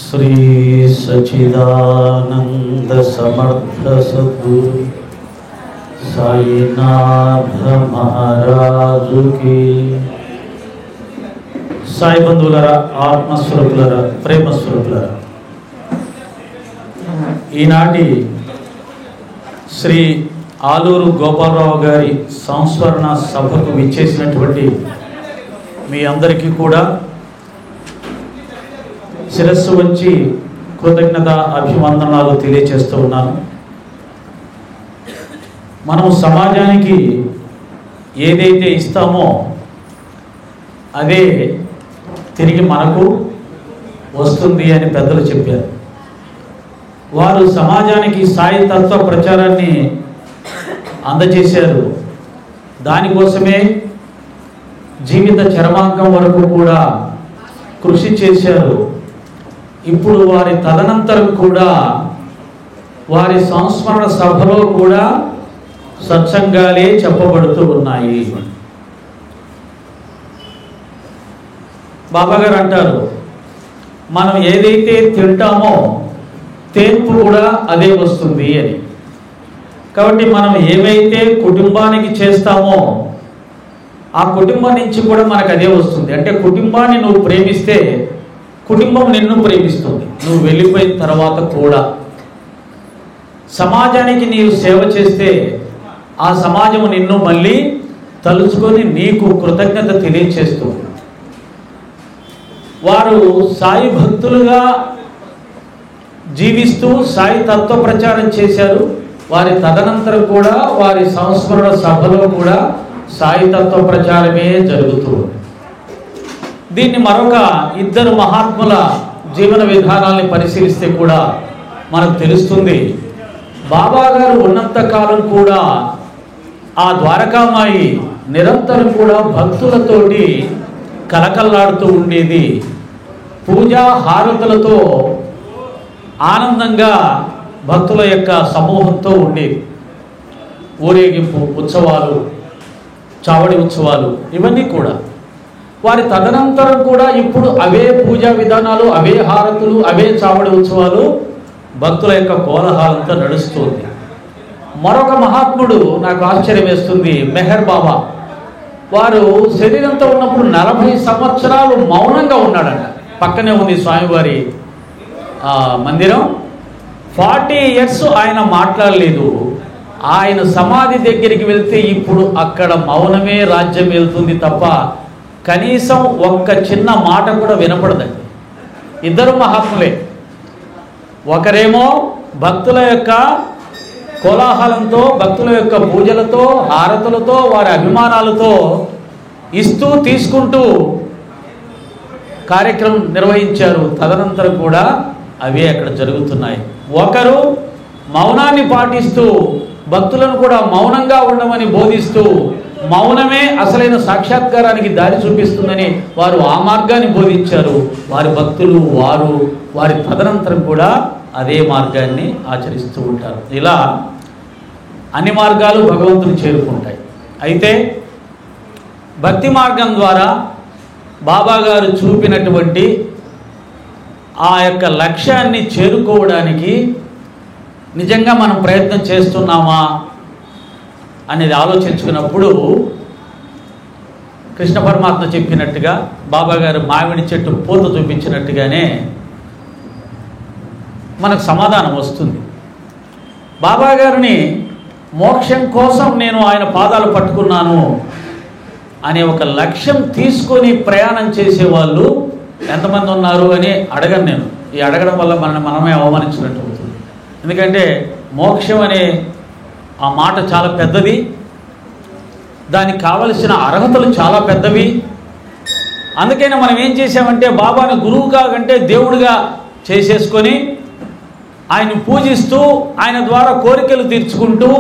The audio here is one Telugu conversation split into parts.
श्री सच्चिदानंद समर्थ सद्गुरु साईनाथ महाराज की साई बंधुलरा आत्मस्वरूपुलरा प्रेमस्वरूपुलरा ఈనాటి శ్రీ ఆలూరు గోపాలరావు గారి సంస్మరణ సభకు విచ్చేసినటువంటి మీ అందరికీ కూడా శిరస్సు వంచి కృతజ్ఞత అభివందనాలు తెలియజేస్తూ ఉన్నాను. మనం సమాజానికి ఏదైతే ఇస్తామో అదే తిరిగి మనకు వస్తుంది అని పెద్దలు చెప్పారు. వారు సమాజానికి సాయి తత్వ ప్రచారాన్ని అందజేశారు. దానికోసమే జీవిత చరమాంకం వరకు కూడా కృషి చేశారు. ఇప్పుడు వారి తదనంతరం కూడా వారి సంస్మరణ సభలో కూడా సత్సంగాలే చెప్పబడుతూ ఉన్నాయి. బాబాగారు అంటారు, మనం ఏదైతే తింటామో తేన్పు కూడా అదే వస్తుంది అని. కాబట్టి మనం ఏమైతే కుటుంబానికి చేస్తామో ఆ కుటుంబం నుంచి కూడా మనకు అదే వస్తుంది. అంటే కుటుంబాన్ని నువ్వు ప్రేమిస్తే కుటుంబం నిన్ను ప్రేమిస్తుంది. నువ్వు వెళ్ళిపోయిన తర్వాత కూడా సమాజానికి నీవు సేవ చేస్తే ఆ సమాజం నిన్ను మళ్ళీ తలుచుకొని నీకు కృతజ్ఞత తెలియచేస్తుంది. వారు సాయి భక్తులుగా జీవిస్తూ సాయి తత్వ ప్రచారం చేశారు. వారి తదనంతరం కూడా వారి సంస్మరణ సభలో కూడా సాయి తత్వ ప్రచారమే జరుగుతుంది. దీన్ని మరొక ఇద్దరు మహాత్ముల జీవన విధానాల్ని పరిశీలిస్తే కూడా మనకు తెలుస్తుంది. బాబా గారు ఉన్నంత కాలం కూడా ఆ ద్వారకామాయి నిరంతరం కూడా భక్తులతోటి కలకల్లాడుతూ ఉండేది. పూజా హారతులతో ఆనందంగా భక్తుల యొక్క సమూహంతో ఉండేది. ఊరేగింపు ఉత్సవాలు, చావడి ఉత్సవాలు, ఇవన్నీ కూడా వారి తదనంతరం కూడా ఇప్పుడు అవే పూజా విధానాలు, అవే హారతులు, అవే చావడి ఉత్సవాలు భక్తుల యొక్క కోలాహలంతో నడుస్తుంది. మరొక మహాత్ముడు నాకు ఆశ్చర్యం వేస్తుంది, మెహర్ బాబా. వారు శరీరంతో ఉన్నప్పుడు 40 సంవత్సరాలు మౌనంగా ఉన్నాడంట. పక్కనే ఉంది స్వామివారి మందిరం. 40 years ఆయన మాట్లాడలేదు. ఆయన సమాధి దగ్గరికి వెళ్తే ఇప్పుడు అక్కడ మౌనమే రాజ్యం వెళ్తుంది తప్ప కనీసం ఒక్క చిన్న మాట కూడా వినపడదండి. ఇద్దరు మహాత్ములే. ఒకరేమో భక్తుల యొక్క కోలాహలంతో, భక్తుల యొక్క పూజలతో, హారతులతో, వారి అభిమానాలతో ఇస్తూ తీసుకుంటూ కార్యక్రమం నిర్వహించారు. తదనంతరం కూడా అవే అక్కడ జరుగుతున్నాయి. ఒకరు మౌనాన్ని పాటిస్తూ భక్తులను కూడా మౌనంగా ఉండమని బోధిస్తూ, మౌనమే అసలైన సాక్షాత్కారానికి దారి చూపిస్తుందని వారు ఆ మార్గాన్ని బోధించారు. వారి భక్తులు వారి తదనంతరం కూడా అదే మార్గాన్ని ఆచరిస్తూ ఉంటారు. ఇలా అన్ని మార్గాలు భగవంతుని చేరుకుంటాయి. అయితే భక్తి మార్గం ద్వారా బాబా గారు చూపినటువంటి ఆ యొక్క లక్ష్యాన్ని చేరుకోవడానికి నిజంగా మనం ప్రయత్నం చేస్తున్నామా అనేది ఆలోచించుకున్నప్పుడు కృష్ణ పరమాత్మ చెప్పినట్టుగా బాబా గారు మామిడి చెట్టు పూత చూపించినట్టుగానే మనకు సమాధానం వస్తుంది. బాబా గారిని మోక్షం కోసం నేను ఆయన పాదాలు పట్టుకున్నాను అనే ఒక లక్ష్యం తీసుకొని ప్రయాణం చేసేవాళ్ళు ఎంతమంది ఉన్నారు అని అడగను నేను. ఈ అడగడం వల్ల మనమే అవమానించినట్టు అవుతుంది. ఎందుకంటే మోక్షం అనే ఆ మాట చాలా పెద్దది. దానికి కావలసిన అర్హతలు చాలా పెద్దవి. అందుకనే మనం ఏం చేసామంటే బాబాని గురువుగా కంటే దేవుడిగా చేసేసుకొని ఆయన పూజిస్తూ ఆయన ద్వారా కోరికలు తీర్చుకుంటూ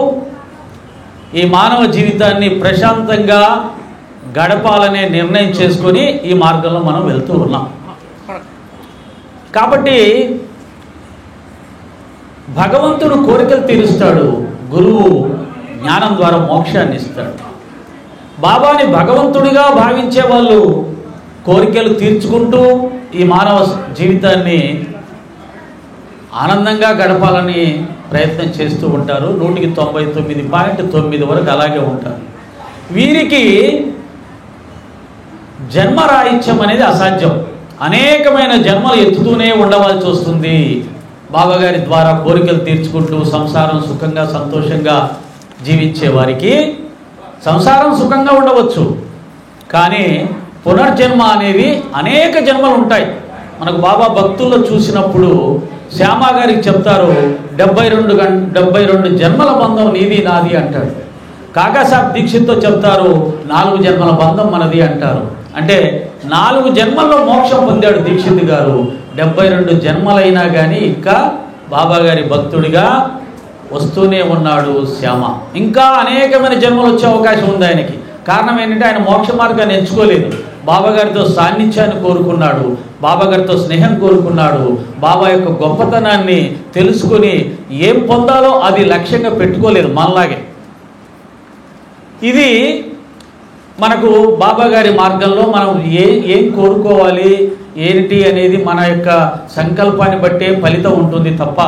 ఈ మానవ జీవితాన్ని ప్రశాంతంగా గడపాలనే నిర్ణయం చేసుకొని ఈ మార్గంలో మనం వెళ్తూ ఉన్నాం. కాబట్టి భగవంతుడు కోరికలు తీరుస్తాడు, గురువు జ్ఞానం ద్వారా మోక్షాన్ని ఇస్తాడు. బాబాని భగవంతుడిగా భావించే వాళ్ళు కోరికలు తీర్చుకుంటూ ఈ మానవ జీవితాన్ని ఆనందంగా గడపాలని ప్రయత్నం చేస్తూ ఉంటారు. 99.9 వరకు అలాగే ఉంటారు. వీరికి జన్మరాహిత్యం అనేది అసాధ్యం. అనేకమైన జన్మలు ఎత్తుతూనే ఉండవలసి వస్తుంది. బాబాగారి ద్వారా కోరికలు తీర్చుకుంటూ సంసారం సుఖంగా సంతోషంగా జీవించే వారికి సంసారం సుఖంగా ఉండవచ్చు, కానీ పునర్జన్మ అనేది అనేక జన్మలు ఉంటాయి. మనకు బాబా భక్తుల్లో చూసినప్పుడు శ్యామా గారికి చెప్తారు, 72 జన్మల బంధం నీది నాది అంటాడు. కాకాసాబ్ దీక్షిత్తో చెప్తారు, 4 జన్మల బంధం మనది అంటారు. అంటే 4 జన్మల్లో మోక్షం పొందాడు దీక్షిత్ గారు. 72 జన్మలైనా కానీ ఇంకా బాబాగారి భక్తుడిగా వస్తూనే ఉన్నాడు శ్యామ. ఇంకా అనేకమైన జన్మలు వచ్చే అవకాశం ఉంది ఆయనకి. కారణం ఏంటంటే ఆయన మోక్ష మార్గాన్ని ఎంచుకోలేదు. బాబాగారితో సాన్నిధ్యాన్ని కోరుకున్నాడు, బాబాగారితో స్నేహం కోరుకున్నాడు, బాబా యొక్క గొప్పతనాన్ని తెలుసుకొని ఏం పొందాలో అది లక్ష్యంగా పెట్టుకోలేదు మనలాగే. ఇది మనకు బాబాగారి మార్గంలో మనం ఏం కోరుకోవాలి ఏంటి అనేది మన యొక్క సంకల్పాన్ని బట్టే ఫలితం ఉంటుంది తప్ప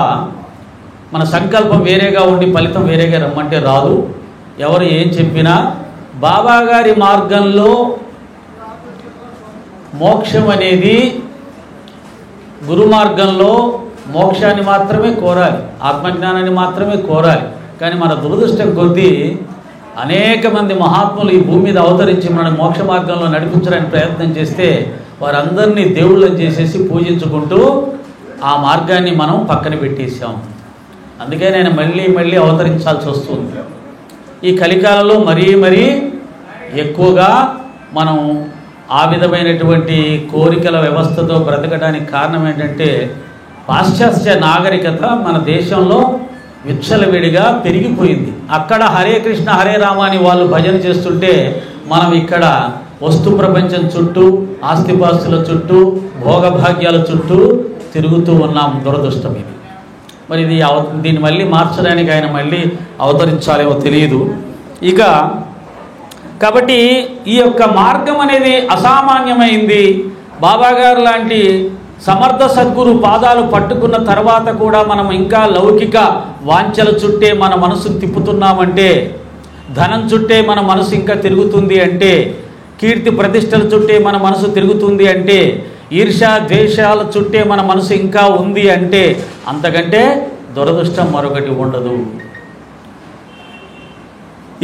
మన సంకల్పం వేరేగా ఉండి ఫలితం వేరేగా రమ్మంటే రాదు. ఎవరు ఏం చెప్పినా బాబాగారి మార్గంలో మోక్షం అనేది గురు మార్గంలో మోక్షాన్ని మాత్రమే కోరాలి, ఆత్మజ్ఞానాన్ని మాత్రమే కోరాలి. కానీ మన దురదృష్టం కొద్దీ అనేక మంది మహాత్ములు ఈ భూమి మీద అవతరించి మన మోక్ష మార్గంలో నడిపించడానికి ప్రయత్నం చేస్తే వారందరినీ దేవుళ్ళని చేసేసి పూజించుకుంటూ ఆ మార్గాన్ని మనం పక్కన పెట్టేసాం. అందుకే నేను మళ్ళీ అవతరించాల్సి వస్తుంది. ఈ కలికాలంలో మరీ ఎక్కువగా మనం ఆ విధమైనటువంటి కోరికల వ్యవస్థతో బ్రతకడానికి కారణం ఏంటంటే పాశ్చాత్య నాగరికత మన దేశంలో విచ్చలవిడిగా పెరిగిపోయింది. అక్కడ హరే కృష్ణ హరే రామ అని వాళ్ళు భజన చేస్తుంటే మనం ఇక్కడ వస్తు ప్రపంచం చుట్టూ, ఆస్తిపాస్తుల చుట్టూ, భోగభాగ్యాల చుట్టూ తిరుగుతూ ఉన్నాం. దురదృష్టం ఇది. మరి దీన్ని మళ్ళీ మార్చడానికి ఆయన మళ్ళీ అవతరించాలేమో తెలియదు. ఇక కాబట్టి ఈ యొక్క మార్గం అనేది అసామాన్యమైంది. బాబాగారు లాంటి సమర్థ సద్గురు పాదాలు పట్టుకున్న తర్వాత కూడా మనం ఇంకా లౌకిక వాంఛల చుట్టే మన మనసును తిప్పుతున్నామంటే, ధనం చుట్టే మన మనసు ఇంకా తిరుగుతుంది అంటే, కీర్తి ప్రతిష్టల చుట్టే మన మనసు తిరుగుతుంది అంటే, ఈర్ష్య ద్వేషాల చుట్టే మన మనసు ఇంకా ఉంది అంటే అంతకంటే దురదృష్టం మరొకటి ఉండదు.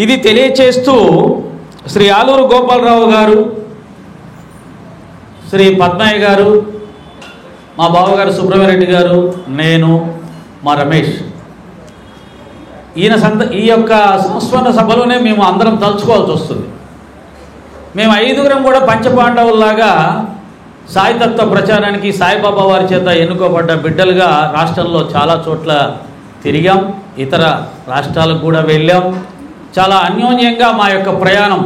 ఇది తెలియచేస్తూ శ్రీ ఆలూరు గోపాలరావు గారు, శ్రీ పద్మయ్య గారు, మా బావగారు సుబ్రహ్మణ్యరెడ్డి గారు, నేను, మా రమేష్, ఈ యొక్క సంస్మరణ సభలోనే మేము అందరం తలుచుకోవాల్సి వస్తుంది. మేము 5గురం కూడా పంచపాండవుల్లాగా సాయితత్వ ప్రచారానికి సాయిబాబా వారి చేత ఎన్నుకోబడ్డ బిడ్డలుగా రాష్ట్రంలో చాలా చోట్ల తిరిగాం, ఇతర రాష్ట్రాలకు కూడా వెళ్ళాం. చాలా అన్యోన్యంగా మా యొక్క ప్రయాణం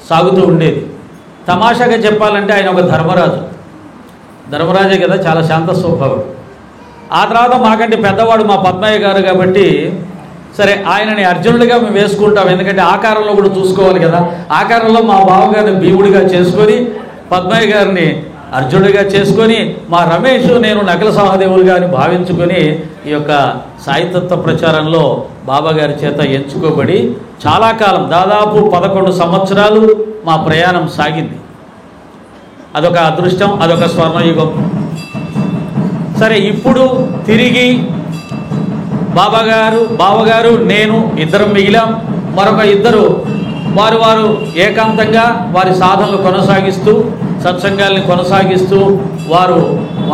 సాగుతూ ఉండేది. తమాషాగా చెప్పాలంటే ఆయన ఒక ధర్మరాజే కదా, చాలా శాంత స్వభావుడు. ఆ తర్వాత మాకంటే పెద్దవాడు మా పద్మయ్య గారు కాబట్టి సరే ఆయనని అర్జునుడిగా మేము వేసుకుంటాం, ఎందుకంటే ఆకారంలో కూడా చూసుకోవాలి కదా. ఆకారంలో మా బావగారిని భీముడిగా చేసుకొని, పద్మయ్య గారిని అర్జునుడిగా చేసుకొని, మా రమేష్ నేను నకల సహదేవులుగా అని భావించుకొని ఈ యొక్క సాయితత్వ ప్రచారంలో బాబాగారి చేత ఎంచుకోబడి చాలా కాలం, దాదాపు 11 సంవత్సరాలు మా ప్రయాణం సాగింది. అదొక అదృష్టం, అదొక స్వర్ణయుగం. సరే, ఇప్పుడు తిరిగి బావగారు నేను ఇద్దరం మిగిలాం. మరొక ఇద్దరు వారు ఏకాంతంగా వారి సాధనలు కొనసాగిస్తూ, సత్సంగాల్ని కొనసాగిస్తూ వారు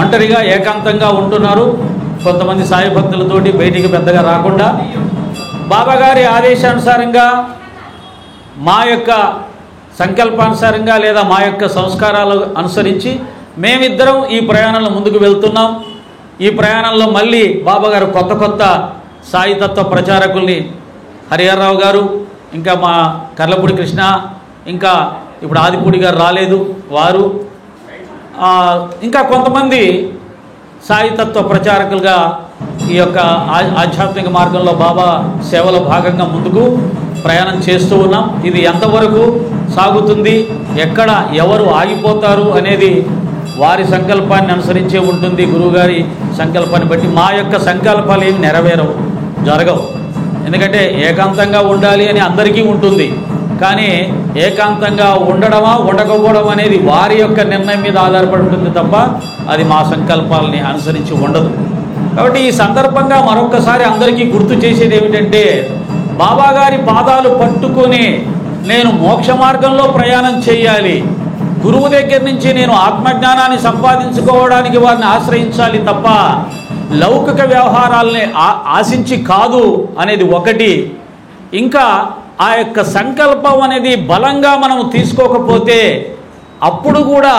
ఒంటరిగా ఏకాంతంగా ఉంటున్నారు. కొంతమంది సాయి భక్తులతోటి బయటికి పెద్దగా రాకుండా బాబాగారి ఆదేశానుసారంగా, మా యొక్క సంకల్పానుసారంగా లేదా మా యొక్క సంస్కారాలు అనుసరించి మేమిద్దరం ఈ ప్రయాణంలో ముందుకు వెళ్తున్నాం. ఈ ప్రయాణంలో మళ్ళీ బాబాగారు కొత్త సాయితత్వ ప్రచారకుల్ని హరిహరరావు గారు, ఇంకా మా కర్లపూడి కృష్ణ, ఇంకా ఇప్పుడు ఆదిపూడి గారు రాలేదు, వారు ఇంకా కొంతమంది సాయితత్వ ప్రచారకులుగా ఈ యొక్క ఆధ్యాత్మిక మార్గంలో బాబా సేవలో భాగంగా ముందుకు ప్రయాణం చేస్తూ ఉన్నాం. ఇది ఎంతవరకు సాగుతుంది, ఎక్కడ ఎవరు ఆగిపోతారు అనేది వారి సంకల్పాన్ని అనుసరించే ఉంటుంది, గురువుగారి సంకల్పాన్ని బట్టి. మా యొక్క సంకల్పాలు ఏమి నెరవేరవు, జరగవు. ఎందుకంటే ఏకాంతంగా ఉండాలి అని అందరికీ ఉంటుంది, కానీ ఏకాంతంగా ఉండడమా ఉండకపోవడం అనేది వారి యొక్క నిర్ణయం మీద ఆధారపడి ఉంటుంది తప్ప అది మా సంకల్పాలని అనుసరించి ఉండదు. కాబట్టి ఈ సందర్భంగా మరొకసారి అందరికీ గుర్తు చేసేది ఏమిటంటే, బాబాగారి పాదాలు పట్టుకొని నేను మోక్ష మార్గంలో ప్రయాణం చేయాలి, గురువు దగ్గర నుంచి నేను ఆత్మజ్ఞానాన్ని సంపాదించుకోవడానికి వారిని ఆశ్రయించాలి తప్ప లౌకిక వ్యవహారాలని ఆశించి కాదు అనేది ఒకటి. ఇంకా ఆ యొక్క సంకల్పం అనేది బలంగా మనం తీసుకోకపోతే, అప్పుడు కూడా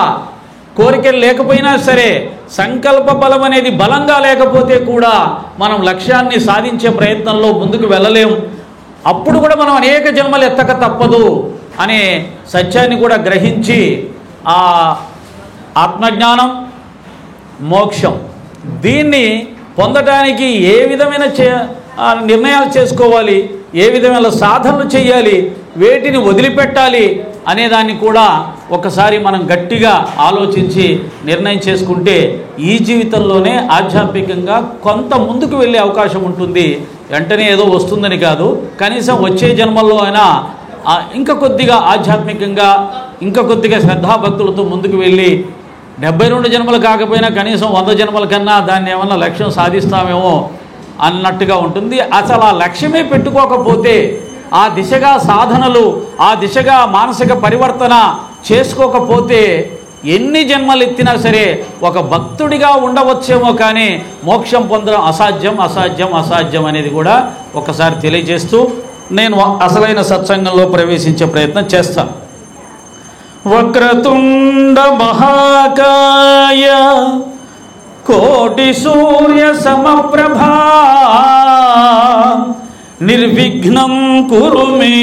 కోరికలు లేకపోయినా సరే సంకల్ప బలం అనేది బలంగా లేకపోతే కూడా మనం లక్ష్యాన్ని సాధించే ప్రయత్నంలో ముందుకు వెళ్ళలేం. అప్పుడు కూడా మనం అనేక జన్మలు ఎత్తక తప్పదు అనే సత్యాన్ని కూడా గ్రహించి ఆ ఆత్మజ్ఞానం, మోక్షం దీన్ని పొందడానికి ఏ విధమైన నిర్ణయాలు చేసుకోవాలి, ఏ విధమైన సాధనలు చేయాలి, వేటిని వదిలిపెట్టాలి అనేదాన్ని కూడా ఒకసారి మనం గట్టిగా ఆలోచించి నిర్ణయం చేసుకుంటే ఈ జీవితంలోనే ఆధ్యాత్మికంగా కొంత ముందుకు వెళ్ళే అవకాశం ఉంటుంది. వెంటనే ఏదో వస్తుందని కాదు, కనీసం వచ్చే జన్మల్లో అయినా ఇంకా కొద్దిగా ఆధ్యాత్మికంగా ఇంకా కొద్దిగా శ్రద్ధాభక్తులతో ముందుకు వెళ్ళి 72 జన్మలు కాకపోయినా కనీసం 100 జన్మల కన్నా దాన్ని ఏమన్నా లక్ష్యం సాధిస్తామేమో అన్నట్టుగా ఉంటుంది. అసలు ఆ లక్ష్యమే పెట్టుకోకపోతే, ఆ దిశగా సాధనలు, ఆ దిశగా మానసిక పరివర్తన చేసుకోకపోతే ఎన్ని జన్మలు ఎత్తినా సరే ఒక భక్తుడిగా ఉండవచ్చేమో, కానీ మోక్షం పొందడం అసాధ్యం అసాధ్యం అసాధ్యం అనేది కూడా ఒకసారి తెలియజేస్తూ నేను అసలైన సత్సంగంలో ప్రవేశించే ప్రయత్నం చేస్తాను. వక్రతుండ మహాకాయ కోటి సూర్య సమప్రభా నిర్విఘ్నం కురు మే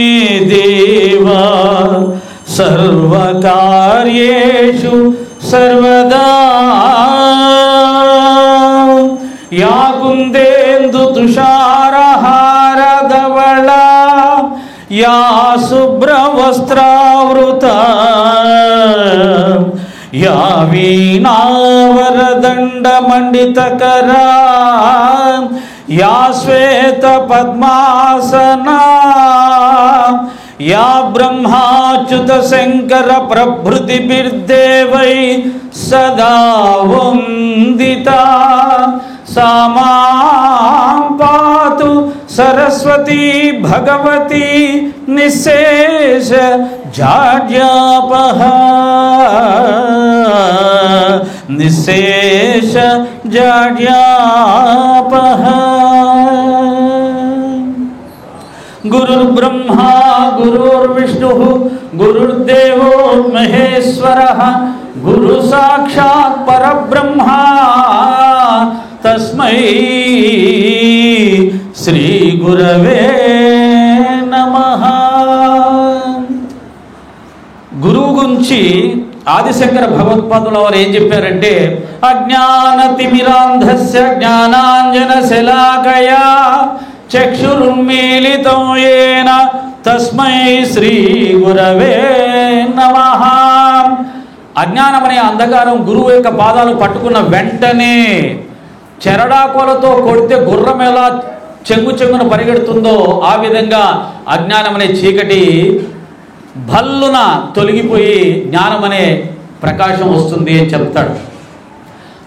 దేవా సర్వకార్యేషు సర్వదా. యా కుందేందు తుషారహార ధవళ యా శుభ్రవస్త్రావృత యా వీణావరదండ మండితకరా యా శ్వేత పద్మాసనా యా బ్రహ్మాచ్యుత శంకర ప్రభృతిభిర్దేవై సదా వందితా సా మాం పాతు సరస్వతీ భగవతి నిశేష జాడ్యాపహ నిశేష జాడ్యాపహ. గురుర్బ్రహ్మా గురుర్విష్ణుః గురుర్దేవో మహేశ్వరః గురు సాక్షాత్ పరబ్రహ్మ తస్మై శ్రీ గురవే నమః. గురువు గురించి ఆదిశంకర భగవత్పాదుల వారు ఏం చెప్పారంటే, అజ్ఞానతిమిరాంధస్య జ్ఞానాంజన శలాకయా చక్షురున్మీలితం యేన తస్మై శ్రీ గురవే నమః. అజ్ఞానం అనే అంధకారం గురువు యొక్క పాదాలు పట్టుకున్న వెంటనే చెరడాకోలతో కొడితే గుర్రం ఎలా చెంగున పరిగెడుతుందో ఆ విధంగా అజ్ఞానం అనే చీకటి భల్లున తొలగిపోయి జ్ఞానం అనే ప్రకాశం వస్తుంది అని చెప్తాడు.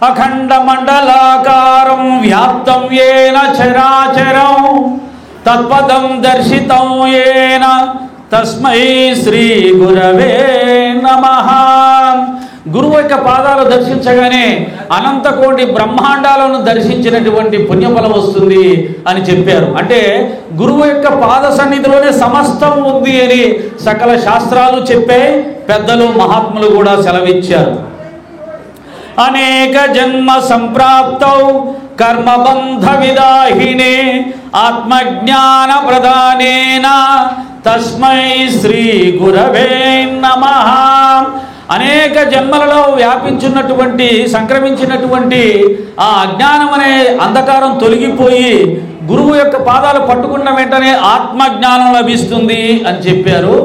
అఖండ మండలాకారం వ్యాప్తం యేన చరాచరం తత్పదం దర్శితం యేన తస్మై శ్రీ గురవే నమః. గురువు యొక్క పాదాలు దర్శించగానే అనంతకోటి బ్రహ్మాండాలను దర్శించినటువంటి పుణ్యఫలం వస్తుంది అని చెప్పారు. అంటే గురువు యొక్క పాద సన్నిధిలోనే సమస్తం ఉంది అని సకల శాస్త్రాలు చెప్పే పెద్దలు మహాత్ములు కూడా సెలవిచ్చారు. అనేక జన్మ సంప్రాప్తౌ కర్మబంధ విదాహినే ఆత్మజ్ఞాన ప్రదానేన తస్మై శ్రీ గురవే నమః. అనేక జన్మలలో వ్యాపించున్నటువంటి సంక్రమించినటువంటి ఆ అజ్ఞానం అనే అంధకారం తొలగిపోయి గురువు యొక్క పాదాలు పట్టుకున్న వెంటనే ఆత్మజ్ఞానం లభిస్తుంది అని చెప్పారు.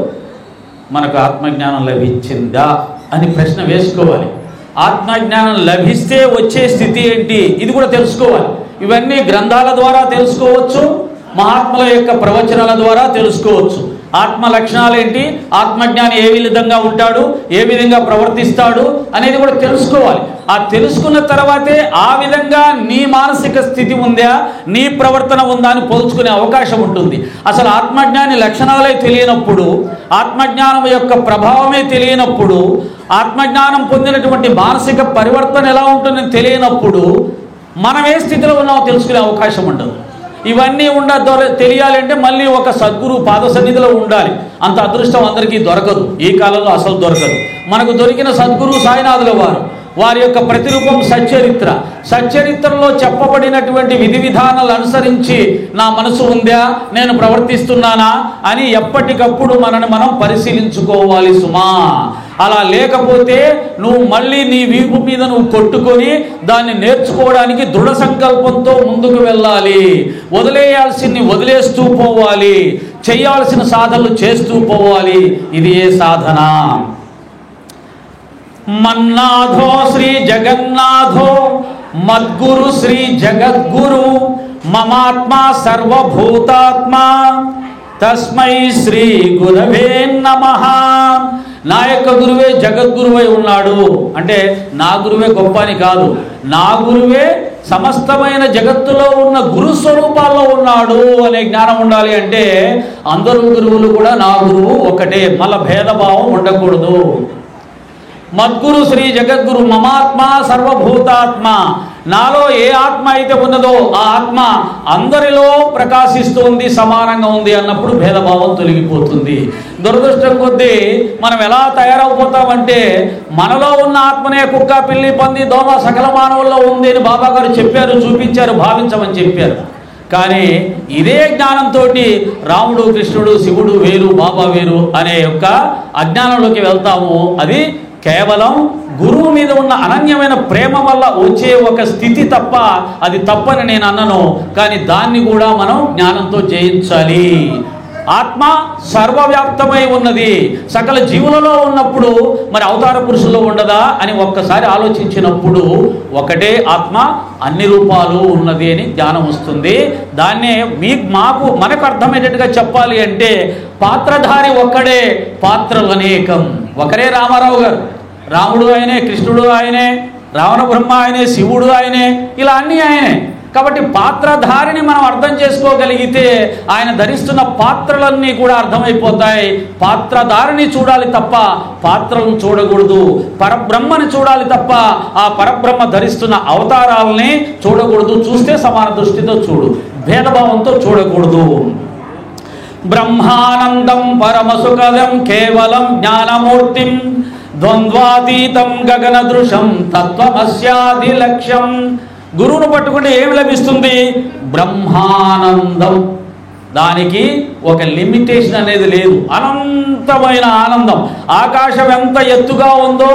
మనకు ఆత్మజ్ఞానం లభించిందా అని ప్రశ్న వేసుకోవాలి. ఆత్మజ్ఞానం లభిస్తే వచ్చే స్థితి ఏంటి, ఇది కూడా తెలుసుకోవాలి. ఇవన్నీ గ్రంథాల ద్వారా తెలుసుకోవచ్చు, మహాత్ముల యొక్క ప్రవచనాల ద్వారా తెలుసుకోవచ్చు. ఆత్మ లక్షణాలు ఏంటి, ఆత్మజ్ఞాని ఏ విధంగా ఉంటాడు, ఏ విధంగా ప్రవర్తిస్తాడు అనేది కూడా తెలుసుకోవాలి. ఆ తెలుసుకున్న తర్వాతే ఆ విధంగా నీ మానసిక స్థితి ఉందా, నీ ప్రవర్తన ఉందా అని పోల్చుకునే అవకాశం ఉంటుంది. అసలు ఆత్మజ్ఞాని లక్షణాలే తెలియనప్పుడు, ఆత్మజ్ఞానం యొక్క ప్రభావమే తెలియనప్పుడు, ఆత్మజ్ఞానం పొందినటువంటి మానసిక పరివర్తన ఎలా ఉంటుందని తెలియనప్పుడు మనం ఏ స్థితిలో ఉన్నామో తెలుసుకునే అవకాశం ఉండదు. ఇవన్నీ తెలియాలి అంటే మళ్ళీ ఒక సద్గురు పాద సన్నిధిలో ఉండాలి. అంత అదృష్టం అందరికీ దొరకదు, ఈ కాలంలో అసలు దొరకదు. మనకు దొరికిన సద్గురు సాయినాథుల వారి యొక్క ప్రతిరూపం సచ్చరిత్ర. సచ్చరిత్రలో చెప్పబడినటువంటి విధి విధానాలు అనుసరించి నా మనసు ఉందా, నేను ప్రవర్తిస్తున్నానా అని ఎప్పటికప్పుడు మనని మనం పరిశీలించుకోవాలి సుమా. అలా లేకపోతే నువ్వు మళ్ళీ నీ వీపు మీద నువ్వు కొట్టుకొని దాన్ని నేర్చుకోవడానికి దృఢ సంకల్పంతో ముందుకు వెళ్ళాలి. వదిలేయాల్సింది వదిలేస్తూ పోవాలి, చేయాల్సిన సాధనలు చేస్తూ పోవాలి. ఇది ఏ సాధన? మన్నాథో శ్రీ జగన్నాథో మద్గురు శ్రీ జగద్గురు మమాత్మ సర్వభూతాత్మ తస్మై శ్రీ గురవే నమః. నా యొక్క గురువే జగద్గురువై ఉన్నాడు అంటే నా గురువే గొప్ప అని కాదు, నా గురువే సమస్తమైన జగత్తులో ఉన్న గురు స్వరూపాల్లో ఉన్నాడు అనే జ్ఞానం ఉండాలి. అంటే అందరూ గురువులు కూడా నా గురువు ఒకటే, మళ్ళా భేదభావం ఉండకూడదు. మద్గురు శ్రీ జగద్గురు మమాత్మ సర్వభూతాత్మ. నాలో ఏ ఆత్మ అయితే ఉన్నదో ఆ ఆత్మ అందరిలో ప్రకాశిస్తుంది, సమానంగా ఉంది అన్నప్పుడు భేదభావం తొలగిపోతుంది. దురదృష్టం కొద్దీ మనం ఎలా తయారవుతామంటే మనలో ఉన్న ఆత్మనే కుక్క, పిల్లి, పంది, దోమ సకల మానవుల్లో ఉంది అని బాబా గారు చెప్పారు, చూపించారు, భావించమని చెప్పారు. కానీ ఇదే జ్ఞానంతో రాముడు, కృష్ణుడు, శివుడు వేరు, బాబా వేరు అనే యొక్క అజ్ఞానంలోకి వెళ్తాము. అది కేవలం గురువు మీద ఉన్న అనన్యమైన ప్రేమ వల్ల వచ్చే ఒక స్థితి తప్ప అది తప్పని నేను అన్నను. కానీ దాన్ని కూడా మనం జ్ఞానంతో జయించాలి. ఆత్మ సర్వవ్యాప్తమై ఉన్నది, సకల జీవులలో ఉన్నప్పుడు మరి అవతార పురుషుల్లో ఉండదా అని ఒక్కసారి ఆలోచించినప్పుడు ఒకటే ఆత్మ అన్ని రూపాలు ఉన్నది అని జ్ఞానం వస్తుంది. దాన్నే మనకు అర్థమయ్యేటట్టుగా చెప్పాలి అంటే పాత్రధారి ఒక్కడే, పాత్రలు అనేకం. ఒకరే రామారావు గారు, రాముడు ఆయనే, కృష్ణుడు ఆయనే, రావణ బ్రహ్మ ఆయనే, శివుడు ఆయనే, ఇలా అన్నీ ఆయనే. కాబట్టి పాత్రధారిని మనం అర్థం చేసుకోగలిగితే ఆయన ధరిస్తున్న పాత్రలన్నీ కూడా అర్థమైపోతాయి. పాత్రధారిని చూడాలి తప్ప పాత్రలను చూడకూడదు. పరబ్రహ్మని చూడాలి తప్ప ఆ పరబ్రహ్మ ధరిస్తున్న అవతారాలని చూడకూడదు. చూస్తే సమాన దృష్టితో చూడు, భేదభావంతో చూడకూడదు. బ్రహ్మానందం పరమసుఖదం కేవలం జ్ఞానమూర్తిం ద్వంద్వాతీతం గగనదృశం తత్వమస్యాది లక్ష్యం. గురువును పట్టుకుంటే ఏమి లభిస్తుంది? బ్రహ్మానందం. దానికి ఒక లిమిటేషన్ అనేది లేదు, అనంతమైన ఆనందం. ఆకాశం ఎంత ఎత్తుగా ఉందో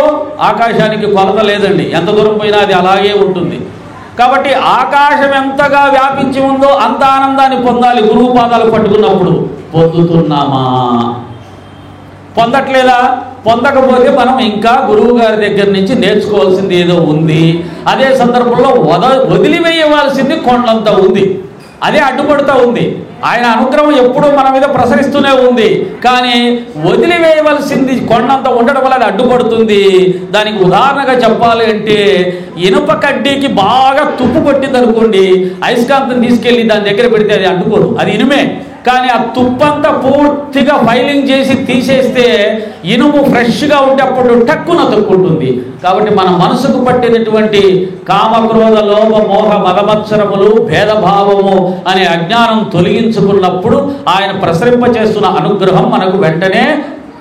ఆకాశానికి కొలత లేదండి, ఎంత దూరం పోయినా అది అలాగే ఉంటుంది. కాబట్టి ఆకాశం ఎంతగా వ్యాపించి ఉందో అంత ఆనందాన్ని పొందాలి. గురువు పాదాలు పట్టుకున్నప్పుడు పొందుతున్నామా? పొందట్లేదా? పొందకపోతే మనం ఇంకా గురువు గారి దగ్గర నుంచి నేర్చుకోవాల్సింది ఏదో ఉంది. అదే సందర్భంలో వదిలివేయవలసింది కొండంత ఉంది, అదే అడ్డుపడుతూ ఉంది. ఆయన అనుగ్రహం ఎప్పుడూ మన మీద ప్రసరిస్తూనే ఉంది, కానీ వదిలివేయవలసింది కొండంత ఉండడం వల్ల అది అడ్డుపడుతుంది. దానికి ఉదాహరణగా చెప్పాలి అంటే ఇనుప కడ్డీకి బాగా తుప్పు పట్టింది అనుకోండి, అయస్కాంతం తీసుకెళ్ళి దాని దగ్గర పెడితే అది అడ్డుకోదు, అది ఇనుమే. కానీ ఆ తుప్పంతా పూర్తిగా ఫైలింగ్ చేసి తీసేస్తే ఇనుము ఫ్రెష్గా ఉంటే అప్పుడు టక్కున తొక్కుంటుంది. కాబట్టి మన మనసుకు పట్టినటువంటి కామక్రోధ లోభ మోహ మదమత్సరములు భేదభావము అనే అజ్ఞానం తొలగించుకున్నప్పుడు ఆయన ప్రసరింపచేస్తున్న అనుగ్రహం మనకు వెంటనే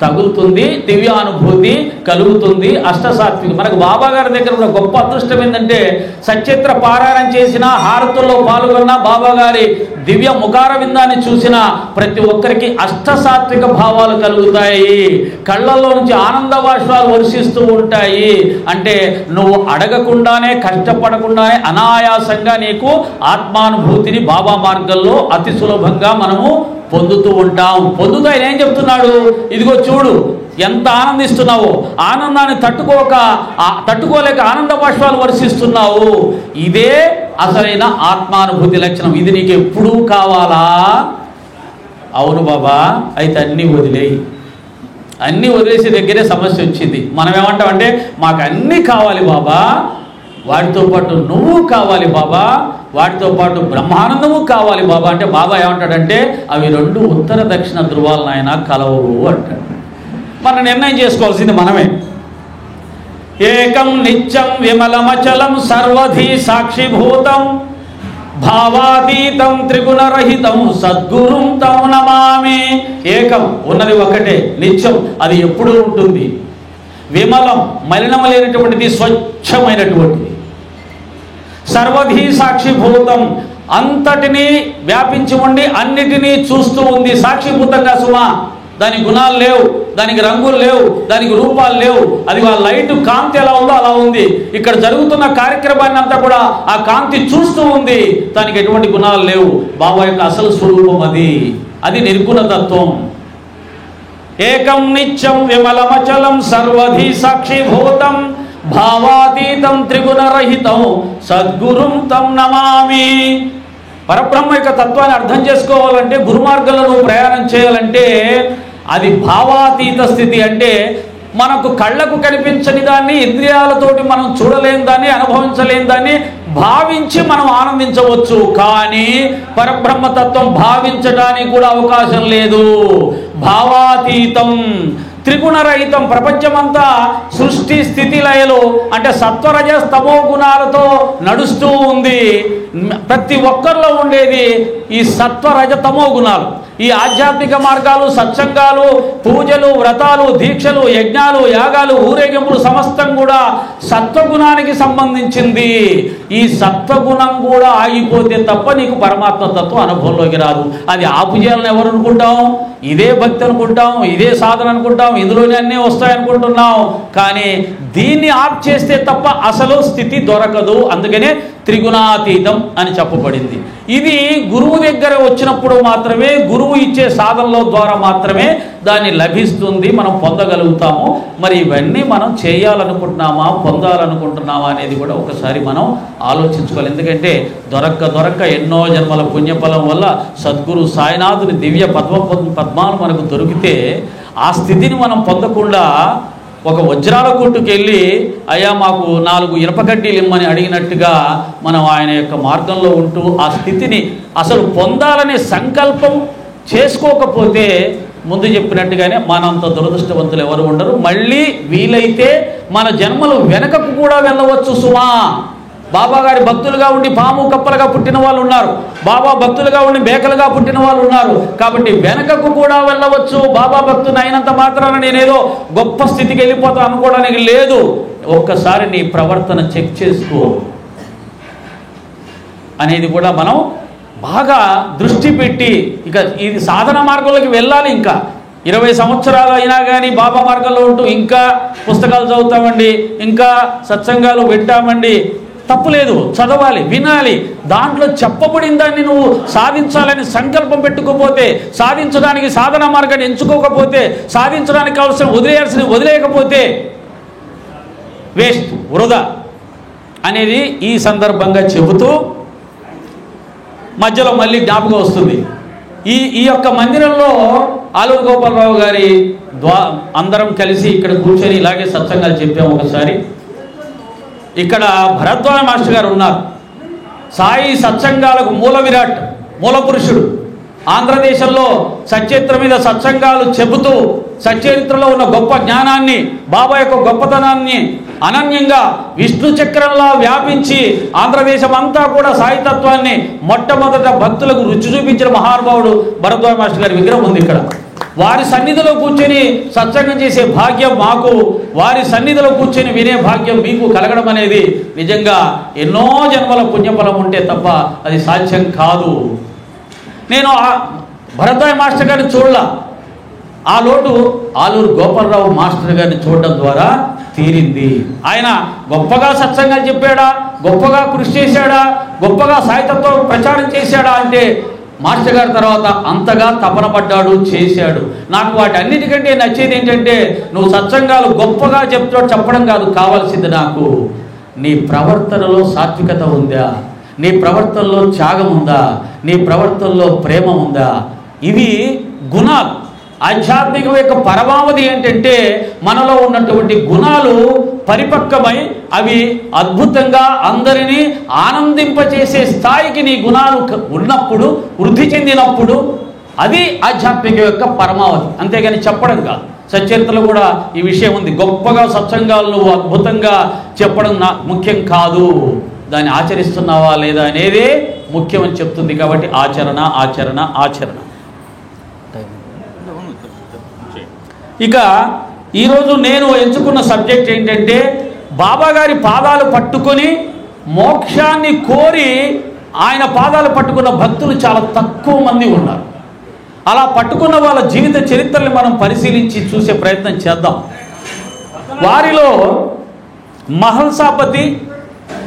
తగులుతుంది, దివ్యానుభూతి కలుగుతుంది. అష్టసాత్విక మనకు బాబా గారి దగ్గర ఉన్న గొప్ప అదృష్టం ఏంటంటే సచిత్ర పారాయణం చేసిన, హారతుల్లో పాల్గొన్న, బాబా గారి దివ్య ముఖార విందాన్ని చూసిన ప్రతి ఒక్కరికి అష్టసాత్విక భావాలు కలుగుతాయి. కళ్ళల్లో నుంచి ఆనంద బాష్పాలు వర్షిస్తూ ఉంటాయి. అంటే నువ్వు అడగకుండానే, కష్టపడకుండానే అనాయాసంగా నీకు ఆత్మానుభూతిని బాబా మార్గంలో అతి సులభంగా మనము పొందుతూ ఉంటాం. పొందుతూ ఆయన ఏం చెప్తున్నాడు? ఇదిగో చూడు, ఎంత ఆనందిస్తున్నావో, ఆనందాన్ని తట్టుకోలేక ఆనంద బాష్పాలు వర్షిస్తున్నావు. ఇదే అసలైన ఆత్మానుభూతి లక్షణం. ఇది నీకు ఎప్పుడూ కావాలా? అవును బాబా, అయితే అన్నీ వదిలేయి. అన్నీ వదిలేసే దగ్గరే సమస్య వచ్చింది. మనం ఏమంటామంటే మాకు అన్నీ కావాలి బాబా, వాటితో పాటు నువ్వు కావాలి బాబా, వాటితో పాటు బ్రహ్మానందము కావాలి బాబా అంటే బాబా ఏమంటాడంటే అవి రెండు ఉత్తర దక్షిణ ధృవాలను ఆయన కలవు అంటాడు. మనం నిర్ణయం చేసుకోవాల్సింది మనమే. ఏకం నిత్యం విమలమచలం సర్వధీ సాక్షిభూతం భావాతీతం త్రిగుణరహితం సద్గురుం తం నమామి. ఏకం, ఉన్నది ఒకటే, నిత్యం, అది ఎప్పుడూ ఉంటుంది. విమలం, మలినము లేనటువంటిది, స్వచ్ఛమైనటువంటిది. సర్వధీ సాక్షిభూతం, అంతటినీ వ్యాపించి ఉండి అన్నిటినీ చూస్తూ ఉంది. సాక్షిభూతంగా సుమా, దానికి గుణాలు లేవు, దానికి రంగులు లేవు, దానికి రూపాలు లేవు. అది ఆ లైట్ కాంతి ఎలా ఉందో అలా ఉంది. ఇక్కడ జరుగుతున్న కార్యక్రమాన్ని అంతా కూడా ఆ కాంతి చూస్తూ ఉంది. దానికి ఎటువంటి గుణాలు లేవు. బాబా యొక్క అసలు స్వరూపం అది నిర్గుణ తత్వం. ఏకం నిత్యం విమలమచలం సర్వధీ సాక్షిభూతం భావాతీతం త్రిగుణరహితం సద్గురుం తం నమామి. పరబ్రహ్మ యొక్క తత్వాన్ని అర్థం చేసుకోవాలంటే, గురుమార్గంలో నువ్వు ప్రయాణం చేయాలంటే అది భావాతీత స్థితి. అంటే మనకు కళ్ళకు కనిపించని దాన్ని, ఇంద్రియాలతోటి మనం చూడలేని దాన్ని, అనుభవించలేని దాన్ని భావించి మనం ఆనందించవచ్చు. కానీ పరబ్రహ్మతత్వం భావించడానికి కూడా అవకాశం లేదు. భావాతీతం, త్రిగుణరహితం. ప్రపంచమంతా సృష్టి స్థితి లయలు అంటే సత్వరజ స్తమో గుణాలతో నడుస్తూ ఉంది. ప్రతి ఒక్కరిలో ఉండేది ఈ సత్వరజ తమో గుణాలు. ఈ ఆధ్యాత్మిక మార్గాలు, సత్సంగాలు, పూజలు, వ్రతాలు, దీక్షలు, యజ్ఞాలు, యాగాలు, ఊరేగింపులు సమస్తం కూడా సత్వగుణానికి సంబంధించింది. ఈ సత్వగుణం కూడా ఆగిపోతే తప్ప నీకు పరమాత్మ తత్వం అనుభవంలోకి రాదు. అది ఆపు చేయాలని ఎవరు అనుకుంటాం? ఇదే భక్తి అనుకుంటాం, ఇదే సాధన అనుకుంటాం, ఇందులోనే అన్నీ వస్తాయనుకుంటున్నాం. కానీ దీన్ని ఆప్ చేస్తే తప్ప అసలు స్థితి దొరకదు. అందుకనే త్రిగుణాతీతం అని చెప్పబడింది. ఇది గురువు దగ్గర వచ్చినప్పుడు మాత్రమే, గురువు ఇచ్చే సాధనల ద్వారా మాత్రమే దాన్ని లభిస్తుంది, మనం పొందగలుగుతాము. మరి ఇవన్నీ మనం చేయాలనుకుంటున్నామా, పొందాలనుకుంటున్నామా అనేది కూడా ఒకసారి మనం ఆలోచించుకోవాలి. ఎందుకంటే దొరక్క ఎన్నో జన్మల పుణ్యఫలం వల్ల సద్గురు సాయినాథుని దివ్య పద్మాలు మనకు దొరికితే ఆ స్థితిని మనం పొందకుండా ఒక వజ్రాల కొట్టుకు వెళ్ళి అయ్యా మాకు 4 ఇనప కడ్డీలు ఇమ్మని అడిగినట్టుగా మనం ఆయన యొక్క మార్గంలో ఉంటూ ఆ స్థితిని అసలు పొందాలనే సంకల్పం చేసుకోకపోతే ముందు చెప్పినట్టుగానే మనంత దురదృష్టవంతులు ఎవరు ఉండరు. మళ్ళీ వీలైతే మన జన్మలు వెనకకు కూడా వెళ్ళవచ్చు సుమా. బాబా గారి భక్తులుగా ఉండి పాము కప్పలుగా పుట్టిన వాళ్ళు ఉన్నారు, బాబా భక్తులుగా ఉండి మేకలుగా పుట్టిన వాళ్ళు ఉన్నారు. కాబట్టి వెనకకు కూడా వెళ్ళవచ్చు. బాబా భక్తుని అయినంత మాత్రాన నేనేదో గొప్ప స్థితికి వెళ్ళిపోతాను అనుకోవడానికి లేదు. ఒక్కసారి నీ ప్రవర్తన చెక్ చేసుకో అనేది కూడా మనం బాగా దృష్టి పెట్టి, ఇక ఇది సాధన మార్గంలోకి వెళ్ళాలి. ఇంకా 20 సంవత్సరాలు అయినా కానీ బాబా మార్గంలో ఉంటూ ఇంకా పుస్తకాలు చదువుతామండి, ఇంకా సత్సంగాలు వింటామండి, తప్పులేదు. చదవాలి, వినాలి. దాంట్లో చెప్పబడిన దాన్ని నువ్వు సాధించాలని సంకల్పం పెట్టుకోకపోతే, సాధించడానికి సాధన మార్గాన్ని ఎంచుకోకపోతే, సాధించడానికి కావాల్సిన వదిలేయకపోతే వేస్ట్, వృధా అనేది ఈ సందర్భంగా చెబుతూ మధ్యలో మళ్ళీ జ్ఞాపకం వస్తుంది. ఈ యొక్క మందిరంలో ఆలూరు గోపాలరావు గారి అందరం కలిసి ఇక్కడ కూర్చొని ఇలాగే సత్సంగాలు చెప్పాము. ఒకసారి ఇక్కడ భరద్వాజ మాస్టర్ గారు ఉన్నారు. సాయి సత్సంగాలకు మూల విరాట్, మూల పురుషుడు. ఆంధ్రదేశంలో సచరిత్ర మీద సత్సంగాలు చెబుతూ సచరిత్రలో ఉన్న గొప్ప జ్ఞానాన్ని, బాబా యొక్క గొప్పతనాన్ని అనన్యంగా విష్ణు చక్రంలా వ్యాపించి ఆంధ్రదేశం అంతా కూడా సాయితత్వాన్ని మొట్టమొదట భక్తులకు రుచి చూపించిన మహానుభావుడు భరద్వాజ మాస్టర్ గారి విగ్రహం ఉంది ఇక్కడ. వారి సన్నిధిలో కూర్చొని సత్సంగం చేసే భాగ్యం మాకు, వారి సన్నిధిలో కూర్చొని వినే భాగ్యం మీకు కలగడం అనేది నిజంగా ఎన్నో జన్మల పుణ్యఫలం ఉంటే తప్ప అది సాధ్యం కాదు. నేను భరద్వాజ మాస్టర్ గారిని చూడలా. ఆ లోటు ఆలూరు గోపాలరావు మాస్టర్ గారిని చూడడం ద్వారా తీరింది. ఆయన గొప్పగా సత్సంగాలు చెప్పాడా, గొప్పగా కృషి చేశాడా, గొప్పగా సాహిత్యంతో ప్రచారం చేశాడా అంటే మాస్టర్ గారి తర్వాత అంతగా తపన పడ్డాడు, చేశాడు. నాకు వాటి అన్నిటికంటే నచ్చేది ఏంటంటే, నువ్వు సత్సంగాలు గొప్పగా చెప్పడం కాదు, కావాల్సింది నాకు నీ ప్రవర్తనలో సాత్వికత ఉందా, నీ ప్రవర్తనలో త్యాగం ఉందా, నీ ప్రవర్తనలో ప్రేమ ఉందా. ఇవి గుణాలు. ఆధ్యాత్మికం యొక్క పరమావధి ఏంటంటే, మనలో ఉన్నటువంటి గుణాలు పరిపక్వమై అవి అద్భుతంగా అందరినీ ఆనందింపచేసే స్థాయికి నీ గుణాలు ఉన్నప్పుడు, వృద్ధి చెందినప్పుడు అది ఆధ్యాత్మిక యొక్క పరమావధి. అంతేగాని చెప్పడం కాదు. సచరిత్రలో కూడా ఈ విషయం ఉంది. గొప్పగా సత్సంగాలు నువ్వు అద్భుతంగా చెప్పడం ముఖ్యం కాదు, దాన్ని ఆచరిస్తున్నావా లేదా అనేదే ముఖ్యమని చెప్తుంది. కాబట్టి ఆచరణ ఆచరణ ఆచరణ. ఇక ఈరోజు నేను ఎంచుకున్న సబ్జెక్ట్ ఏంటంటే, బాబాగారి పాదాలు పట్టుకొని మోక్షాన్ని కోరి ఆయన పాదాలు పట్టుకున్న భక్తులు చాలా తక్కువ మంది ఉన్నారు. అలా పట్టుకున్న వాళ్ళ జీవిత చరిత్రని మనం పరిశీలించి చూసే ప్రయత్నం చేద్దాం. వారిలో మహల్సాపతి,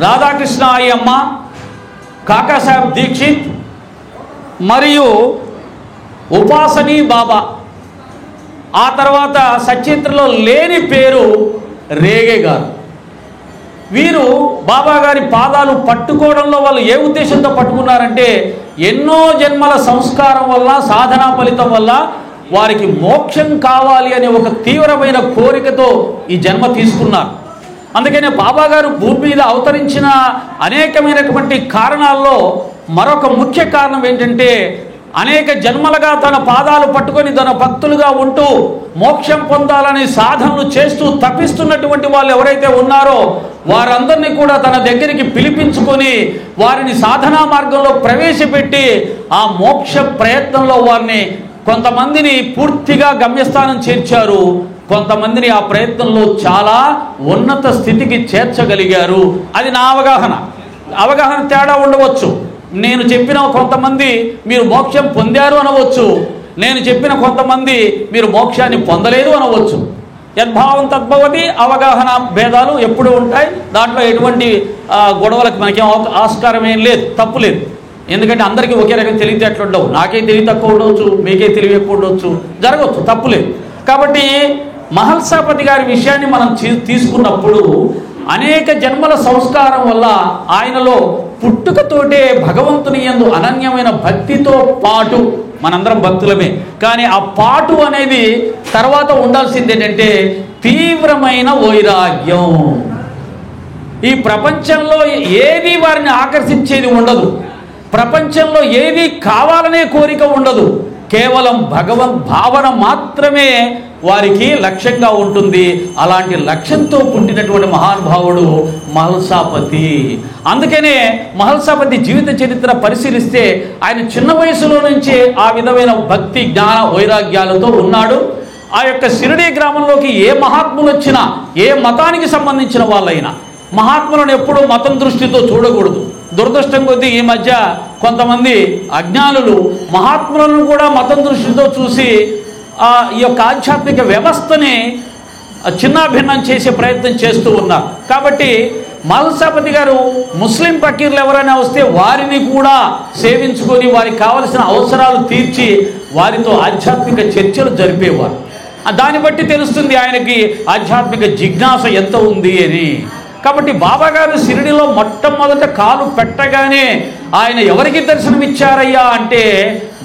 రాధాకృష్ణ అయ్యమ్మ, కాకాసాహెబ్ దీక్షిత్ మరియు ఉపాసనీ బాబా, ఆ తర్వాత సచరిత్రలో లేని పేరు రేగే గారు. వీరు బాబాగారి పాదాలు పట్టుకోవడంలో వాళ్ళు ఏ ఉద్దేశంతో పట్టుకున్నారంటే, ఎన్నో జన్మల సంస్కారం వల్ల, సాధనా ఫలితం వల్ల వారికి మోక్షం కావాలి అనే ఒక తీవ్రమైన కోరికతో ఈ జన్మ తీసుకున్నారు. అందుకనే బాబాగారు భూమి మీద అవతరించిన అనేకమైనటువంటి కారణాల్లో మరొక ముఖ్య కారణం ఏంటంటే, అనేక జన్మలుగా తన పాదాలు పట్టుకొని తన భక్తులుగా ఉంటూ మోక్షం పొందాలని సాధనలు చేస్తూ తప్పిస్తున్నటువంటి వాళ్ళు ఎవరైతే ఉన్నారో వారందరినీ కూడా తన దగ్గరికి పిలిపించుకొని వారిని సాధనా మార్గంలో ప్రవేశపెట్టి ఆ మోక్ష ప్రయత్నంలో వారిని కొంతమందిని పూర్తిగా గమ్యస్థానం చేర్చారు, కొంతమందిని ఆ ప్రయత్నంలో చాలా ఉన్నత స్థితికి చేర్చగలిగారు. అది నా అవగాహన తేడా ఉండవచ్చు. నేను చెప్పిన కొంతమంది మీరు మోక్షం పొందారు అనవచ్చు, నేను చెప్పిన కొంతమంది మీరు మోక్షాన్ని పొందలేదు అనవచ్చు. యద్భావం తద్భవతి. అవగాహన భేదాలు ఎప్పుడు ఉంటాయి, దాంట్లో ఎటువంటి గొడవలకు మనకేం ఆస్కారం ఏం లేదు, తప్పు లేదు. ఎందుకంటే అందరికీ ఒకే రకం తెలివితేటలు ఉండవు. నాకే తెలివి తక్కువ ఉండవచ్చు, మీకే తెలివి ఎక్కువ ఉండవచ్చు, జరగవచ్చు, తప్పు లేదు. కాబట్టి మహల్సాపతి గారి విషయాన్ని మనం తీసుకున్నప్పుడు అనేక జన్మల సంస్కారం వల్ల ఆయనలో పుట్టుకతోటే భగవంతుని యందు అనన్యమైన భక్తితో పాటు, మనందరం భక్తులమే, కానీ ఆ పాటు అనేది తర్వాత ఉండాల్సింది ఏంటంటే తీవ్రమైన వైరాగ్యం. ఈ ప్రపంచంలో ఏది వారిని ఆకర్షించేది ఉండదు, ప్రపంచంలో ఏది కావాలనే కోరిక ఉండదు, కేవలం భగవద్ భావన మాత్రమే వారికి లక్ష్యంగా ఉంటుంది. అలాంటి లక్ష్యంతో పుట్టినటువంటి మహానుభావుడు మహల్సాపతి. అందుకనే మహల్సాపతి జీవిత చరిత్ర పరిశీలిస్తే ఆయన చిన్న వయసులో నుంచే ఆ విధమైన భక్తి, జ్ఞాన, వైరాగ్యాలతో ఉన్నాడు. ఆ యొక్క షిరిడీ గ్రామంలోకి ఏ మహాత్ములు వచ్చినా, ఏ మతానికి సంబంధించిన వాళ్ళైనా మహాత్ములను ఎప్పుడూ మతం దృష్టితో చూడకూడదు. దురదృష్టం కొద్దీ ఈ మధ్య కొంతమంది అజ్ఞానులు మహాత్ములను కూడా మతం దృష్టితో చూసి ఈ యొక్క ఆధ్యాత్మిక వ్యవస్థని చిన్నాభిన్నం చేసే ప్రయత్నం చేస్తూ ఉన్నారు. కాబట్టి మహల్సాపతి గారు ముస్లిం ఫకీర్లు ఎవరైనా వస్తే వారిని కూడా సేవించుకొని వారికి కావలసిన అవసరాలు తీర్చి వారితో ఆధ్యాత్మిక చర్చలు జరిపేవారు. దాన్ని బట్టి తెలుస్తుంది ఆయనకి ఆధ్యాత్మిక జిజ్ఞాస ఎంత ఉంది అని. కాబట్టి బాబాగారు షిరిడిలో మొట్టమొదట కాలు పెట్టగానే ఆయన ఎవరికి దర్శనమిచ్చారయ్యా అంటే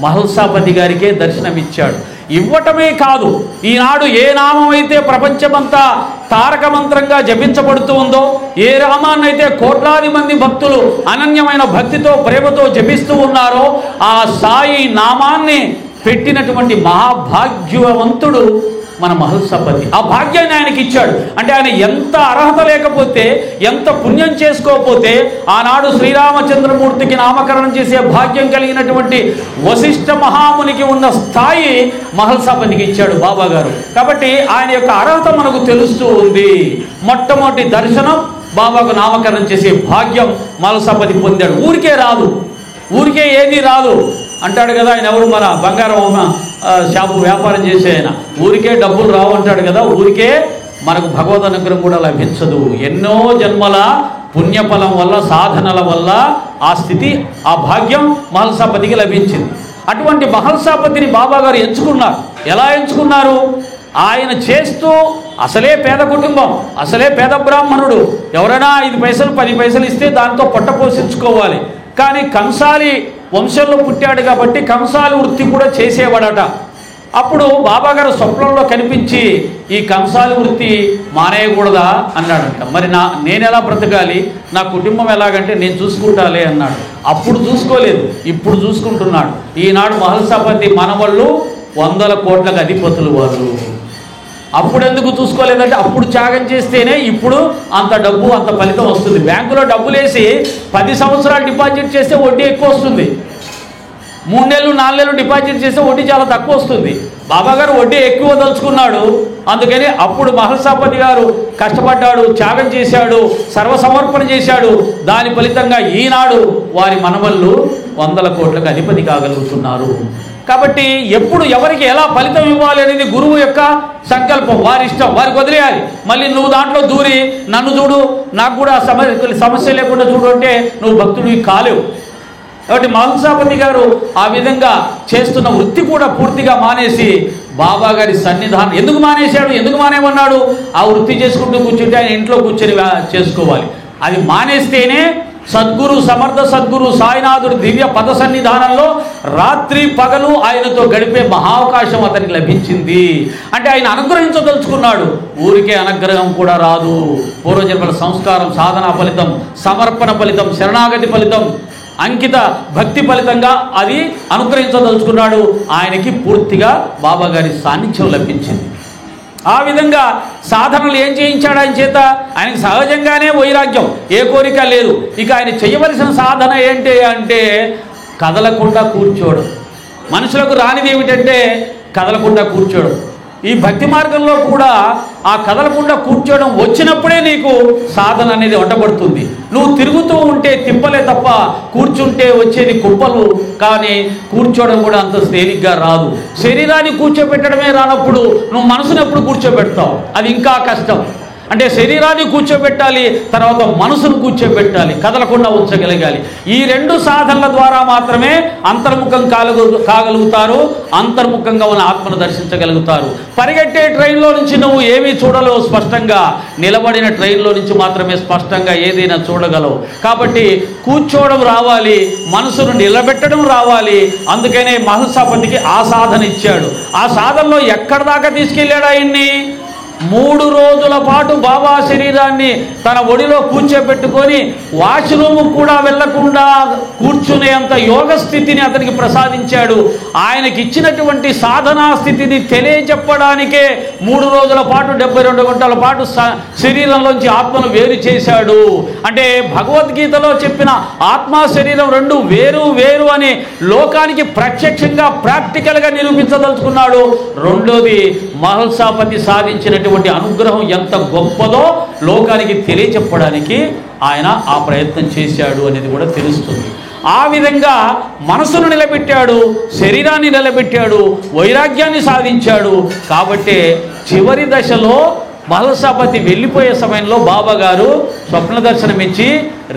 మహల్సాపతి గారికే దర్శనమిచ్చాడు. ఇవ్వటమే కాదు, ఈనాడు ఏ నామం అయితే ప్రపంచమంతా తారక మంత్రంగా జపించబడుతూ ఉందో, ఏ రామాన్నైతే కోట్లాది మంది భక్తులు అనన్యమైన భక్తితో ప్రేమతో జపిస్తూ ఉన్నారో, ఆ సాయి నామాన్ని పెట్టినటువంటి మహాభాగ్యవంతుడు మన మహల్సాపతి. ఆ భాగ్యాన్ని ఆయనకి ఇచ్చాడు. అంటే ఆయన ఎంత అర్హత లేకపోతే, ఎంత పుణ్యం చేసుకోకపోతే ఆనాడు శ్రీరామచంద్రమూర్తికి నామకరణం చేసే భాగ్యం కలిగినటువంటి వశిష్ఠ మహామునికి ఉన్న స్థాయి మహల్సాపతికి ఇచ్చాడు బాబా గారు. కాబట్టి ఆయన యొక్క అర్హత మనకు తెలుస్తూ ఉంది. మొట్టమొదటి దర్శనం, బాబాకు నామకరణం చేసే భాగ్యం మహల్సాపతి పొందాడు. ఊరికే రాదు, ఊరికే ఏది రాదు అంటాడు కదా ఆయన. ఎవరు? మన బంగారం షాపు వ్యాపారం చేసే ఆయన. ఊరికే డబ్బులు రావు అంటాడు కదా. ఊరికే మనకు భగవద్ అనుగ్రహం కూడా లభించదు. ఎన్నో జన్మల పుణ్యఫలం వల్ల, సాధనల వల్ల ఆ స్థితి, ఆ భాగ్యం మహల్సాపతికి లభించింది. అటువంటి మహల్సాపతిని బాబాగారు ఎంచుకున్నారు. ఎలా ఎంచుకున్నారు? ఆయన చేస్తూ అసలే పేద కుటుంబం, అసలే పేద బ్రాహ్మణుడు, ఎవరైనా 5 పైసలు 10 పైసలు ఇస్తే దాంతో పొట్ట పోషించుకోవాలి. కానీ కంసాలి వంశంలో పుట్టాడు కాబట్టి కంసాలి వృత్తి కూడా చేసేవాడట. అప్పుడు బాబాగారు స్వప్నంలో కనిపించి ఈ కంసాలి వృత్తి మానేయకూడదా అన్నాడంట. మరి నేను ఎలా బ్రతకాలి, నా కుటుంబం ఎలాగంటే నేను చూసుకుంటాలే అన్నాడు. అప్పుడు చూసుకోలేదు, ఇప్పుడు చూసుకుంటున్నాడు. ఈనాడు మహల్సాపతి మనవళ్ళు 100 కోట్లకు అధిపతులు వాళ్ళు. అప్పుడు ఎందుకు చూసుకోలేదంటే అప్పుడు త్యాగం చేస్తేనే ఇప్పుడు అంత డబ్బు, అంత ఫలితం వస్తుంది. బ్యాంకులో డబ్బులు వేసి 10 సంవత్సరాలు డిపాజిట్ చేస్తే వడ్డీ ఎక్కువ వస్తుంది. 3 నెలలు 4 నెలలు డిపాజిట్ చేస్తే వడ్డీ చాలా తక్కువ వస్తుంది. బాబాగారు వడ్డీ ఎక్కువ దలుచుకున్నాడు. అందుకని అప్పుడు మహల్సాపతి గారు కష్టపడ్డాడు, త్యాగం చేశాడు, సర్వసమర్పణ చేశాడు. దాని ఫలితంగా ఈనాడు వారి మనవళ్ళు 100 కోట్లకు అధిపతి కాగలుగుతున్నారు. కాబట్టి ఎప్పుడు ఎవరికి ఎలా ఫలితం ఇవ్వాలి అనేది గురువు యొక్క సంకల్పం, వారి ఇష్టం, వారికి వదిలేయాలి. మళ్ళీ నువ్వు దాంట్లో దూరి నన్ను చూడు, నాకు కూడా సమస్య లేకుండా చూడు అంటే నువ్వు భక్తుడివి కాలేవు. కాబట్టి మహల్సాపతి గారు ఆ విధంగా చేస్తున్న వృత్తి కూడా పూర్తిగా మానేసి బాబాగారి సన్నిధానం ఎందుకు మానేశాడు, ఎందుకు మానేమన్నాడు? ఆ వృత్తి చేసుకుంటూ కూర్చుంటే ఆయన ఇంట్లో కూర్చొని చేసుకోవాలి. అది మానేస్తేనే సద్గురు, సమర్థ సద్గురు సాయినాథుడు దివ్య పద సన్నిధానంలో రాత్రి పగలు ఆయనతో గడిపే మహావకాశం అతనికి లభించింది. అంటే ఆయన అనుగ్రహించదలుచుకున్నాడు. ఊరికే అనుగ్రహం కూడా రాదు. పూర్వజన్మల సంస్కారం, సాధన ఫలితం, సమర్పణ ఫలితం, శరణాగతి ఫలితం, అంకిత భక్తి ఫలితంగా అది అనుగ్రహించదలుచుకున్నాడు. ఆయనకి పూర్తిగా బాబాగారి సాన్నిధ్యం లభించింది. ఆ విధంగా సాధనలు ఏం చేయించాడు ఆయన చేత? ఆయనకు సహజంగానే వైరాగ్యం, ఏ కోరిక లేదు. ఇక ఆయన చేయవలసిన సాధన ఏంటి అంటే కదలకుండా కూర్చోవడం. మనుషులకు రానిది ఏమిటంటే కదలకుండా కూర్చోవడం. ఈ భక్తి మార్గంలో కూడా ఆ కదలకుండా కూర్చోవడం వచ్చినప్పుడే నీకు సాధన అనేది వంటబడుతుంది. నువ్వు తిరుగుతూ ఉంటే తిప్పలే తప్ప కూర్చుంటే వచ్చేది కుప్పలు. కానీ కూర్చోవడం కూడా అంత తేలిగ్గా రాదు. శరీరాన్ని కూర్చోబెట్టడమే రానప్పుడు నువ్వు మనసును ఎప్పుడు కూర్చోబెడతావు? అది ఇంకా కష్టం. అంటే శరీరాన్ని కూర్చోబెట్టాలి, తర్వాత మనసును కూర్చోబెట్టాలి, కదలకుండా ఉంచగలగాలి. ఈ 2 సాధనల ద్వారా మాత్రమే అంతర్ముఖం కాగలుగుతారు, అంతర్ముఖంగా ఉన్న ఆత్మను దర్శించగలుగుతారు. పరిగెట్టే ట్రైన్లో నుంచి నువ్వు ఏమీ చూడలేవు స్పష్టంగా, నిలబడిన ట్రైన్లో నుంచి మాత్రమే స్పష్టంగా ఏదైనా చూడగలవు. కాబట్టి కూర్చోవడం రావాలి, మనసును నిలబెట్టడం రావాలి. అందుకనే మహల్సాపతికి ఆ సాధన ఇచ్చాడు. ఆ సాధనలో ఎక్కడి దాకా తీసుకెళ్ళాడు ఆయన్ని? 3 రోజుల పాటు బాబా శరీరాన్ని తన ఒడిలో కూర్చోబెట్టుకొని వాష్రూమ్ కూడా వెళ్లకుండా కూర్చునేంత యోగ స్థితిని అతనికి ప్రసాదించాడు. ఆయనకి ఇచ్చినటువంటి సాధనా స్థితిని తెలియజెప్పడానికే 3 రోజుల పాటు 72 గంటల పాటు శరీరంలోంచి ఆత్మను వేరు చేశాడు. అంటే భగవద్గీతలో చెప్పిన ఆత్మ శరీరం 2 వేరు వేరు అని లోకానికి ప్రత్యక్షంగా ప్రాక్టికల్గా నిరూపించదలుచుకున్నాడు. రెండోది మహల్సాపతి సాధించినటువంటి అనుగ్రహం ఎంత గొప్పదో లోకానికి తెలియచెప్పడానికి ఆయన ఆ ప్రయత్నం చేశాడు అనేది కూడా తెలుస్తుంది. ఆ విధంగా మనసును నిలబెట్టాడు, శరీరాన్ని నిలబెట్టాడు, వైరాగ్యాన్ని సాధించాడు. కాబట్టే చివరి దశలో మహల్సాపతి వెళ్ళిపోయే సమయంలో బాబా గారు స్వప్న దర్శనం ఇచ్చి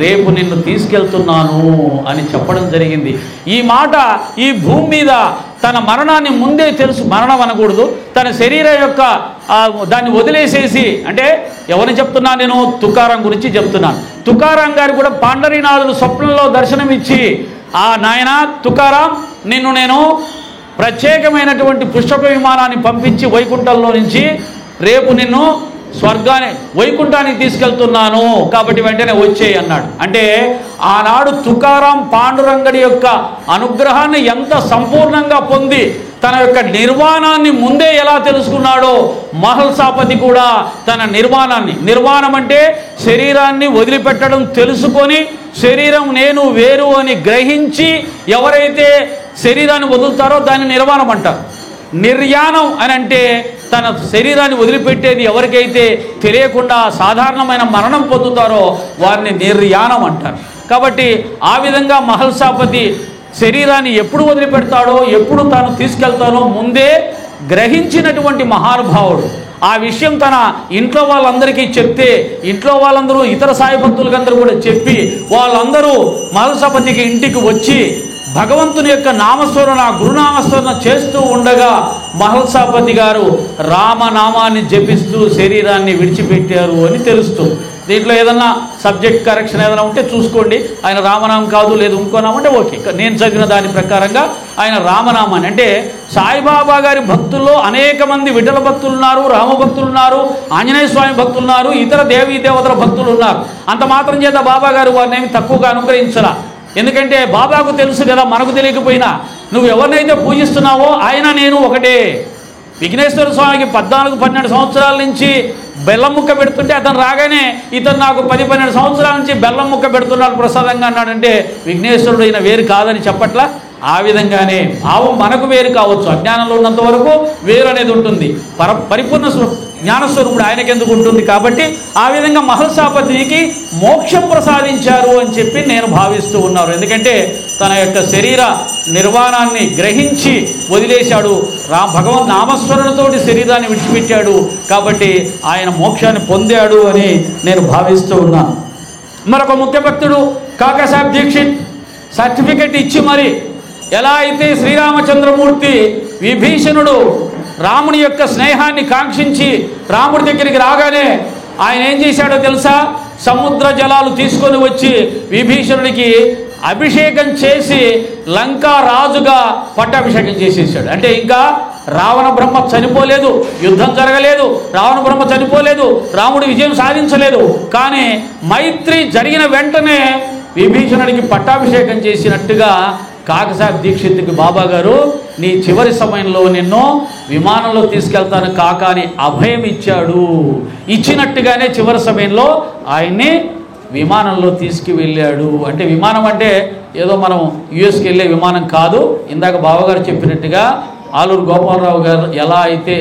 రేపు నిన్ను తీసుకెళ్తున్నాను అని చెప్పడం జరిగింది. ఈ మాట ఈ భూమి మీద తన మరణాన్ని ముందే తెలుసు, మరణం అనకూడదు, తన శరీరం యొక్క దాన్ని వదిలేసేసి, అంటే ఎవరిని చెప్తున్నా నేను? తుకారాం గురించి చెప్తున్నాను. తుకారాం గారు కూడా పాండరీనాథుడు స్వప్నంలో దర్శనమిచ్చి, ఆ నాయన తుకారాం, నిన్ను నేను ప్రత్యేకమైనటువంటి పుష్పక విమానాన్ని పంపించి వైకుంఠంలో నుంచి రేపు నిన్ను వైకుంఠానికి తీసుకెళ్తున్నాను, కాబట్టి వెంటనే వచ్చేయి అన్నాడు. అంటే ఆనాడు తుకారాం పాండురంగడి యొక్క అనుగ్రహాన్ని ఎంత సంపూర్ణంగా పొంది తన యొక్క నిర్వాణాన్ని ముందే ఎలా తెలుసుకున్నాడో మహల్సాపతి కూడా తన నిర్వాణం అంటే శరీరాన్ని వదిలిపెట్టడం తెలుసుకొని శరీరం నేను వేరు అని గ్రహించి ఎవరైతే శరీరాన్ని వదులుతారో దాన్ని నిర్వాణం అంటారు. నిర్యాణం అని అంటే తన శరీరాన్ని వదిలిపెట్టేది ఎవరికైతే తెలియకుండా సాధారణమైన మరణం పొందుతారో వారిని నిర్యాణం అంటారు. కాబట్టి ఆ విధంగా మహల్సాపతి శరీరాన్ని ఎప్పుడు వదిలిపెడతాడో, ఎప్పుడు తాను తీసుకెళ్తానో ముందే గ్రహించినటువంటి మహానుభావుడు. ఆ విషయం తన ఇంట్లో వాళ్ళందరికీ చెప్తే ఇంట్లో వాళ్ళందరూ ఇతర సాయి భక్తులకందరూ కూడా చెప్పి వాళ్ళందరూ మహల్సాపతికి ఇంటికి వచ్చి భగవంతుని యొక్క నామస్మరణ గురునామస్మరణ చేస్తూ ఉండగా మహల్సాపతి గారు రామనామాన్ని జపిస్తూ శరీరాన్ని విడిచిపెట్టారు అని తెలుస్తుంది. దీంట్లో ఏదన్నా సబ్జెక్ట్ కరెక్షన్ ఏదైనా ఉంటే చూసుకోండి. ఆయన రామనామం కాదు లేదు ఇంకో నామం అంటే ఓకే. నేను చదివిన దాని ప్రకారంగా ఆయన రామనామాన్ని, అంటే సాయిబాబా గారి భక్తుల్లో అనేక మంది విఠల భక్తులు ఉన్నారు, రామ భక్తులు ఉన్నారు, ఆంజనేయ స్వామి భక్తులు ఉన్నారు, ఇతర దేవీ దేవతల భక్తులు ఉన్నారు. అంత మాత్రం చేత బాబా గారు వారిని ఏమి తక్కువగా అనుగ్రహించరా. ఎందుకంటే బాబాకు తెలుసు కదా, మనకు తెలియకపోయినా నువ్వు ఎవరినైతే పూజిస్తున్నావో ఆయన నేను ఒకటే. విఘ్నేశ్వర స్వామికి 14-12 సంవత్సరాల నుంచి బెల్లం ముక్క పెడుతుంటే అతను రాగానే ఇతను నాకు 10-12 సంవత్సరాల నుంచి బెల్లం ముక్క పెడుతున్నాడు ప్రసాదంగా అన్నాడంటే విఘ్నేశ్వరుడు అయిన వేరు కాదని చెప్పట్లా. ఆ విధంగానే భావం మనకు వేరు కావచ్చు, అజ్ఞానంలో ఉన్నంత వరకు వేరు అనేది ఉంటుంది. పరిపూర్ణ జ్ఞానస్వరూపుడు ఆయనకి ఎందుకు ఉంటుంది. కాబట్టి ఆ విధంగా మహల్సాపతికి మోక్షం ప్రసాదించారు అని చెప్పి నేను భావిస్తూ ఉన్నాను. ఎందుకంటే తన యొక్క శరీర నిర్వాణాన్ని గ్రహించి వదిలేశాడు, భగవంతు నామస్మరణతోటి శరీరాన్ని విడిచిపెట్టాడు. కాబట్టి ఆయన మోక్షాన్ని పొందాడు అని నేను భావిస్తూ ఉన్నాను. మరొక ముఖ్య భక్తుడు కాకాసాబ్ దీక్షిత్ సర్టిఫికెట్ ఇచ్చి మరి ఎలా అయితే శ్రీరామచంద్రమూర్తి విభీషణుడు రాముని యొక్క స్నేహాన్ని కాంక్షించి రాముడి దగ్గరికి రాగానే ఆయన ఏం చేశాడో తెలుసా, సముద్ర జలాలు తీసుకొని వచ్చి విభీషణుడికి అభిషేకం చేసి లంకా రాజుగా పట్టాభిషేకం చేసేసాడు. అంటే ఇంకా రావణ బ్రహ్మ చనిపోలేదు, యుద్ధం జరగలేదు, రావణ బ్రహ్మ చనిపోలేదు, రాముడు విజయం సాధించలేదు. కానీ మైత్రి జరిగిన వెంటనే విభీషణుడికి పట్టాభిషేకం చేసినట్టుగా కాకాసాబ్ దీక్షిత్కి బాబా గారు నీ చివరి సమయంలో నిన్ను విమానంలో తీసుకెళ్తాను కాక అని అభయం ఇచ్చాడు. ఇచ్చినట్టుగానే చివరి సమయంలో ఆయన్ని విమానంలో తీసుకువెళ్ళాడు. అంటే విమానం అంటే ఏదో మనం యుఎస్కి వెళ్ళే విమానం కాదు. ఇందాక బాబాగారు చెప్పినట్టుగా ఆలూరు గోపాలరావు గారు ఎలా అయితే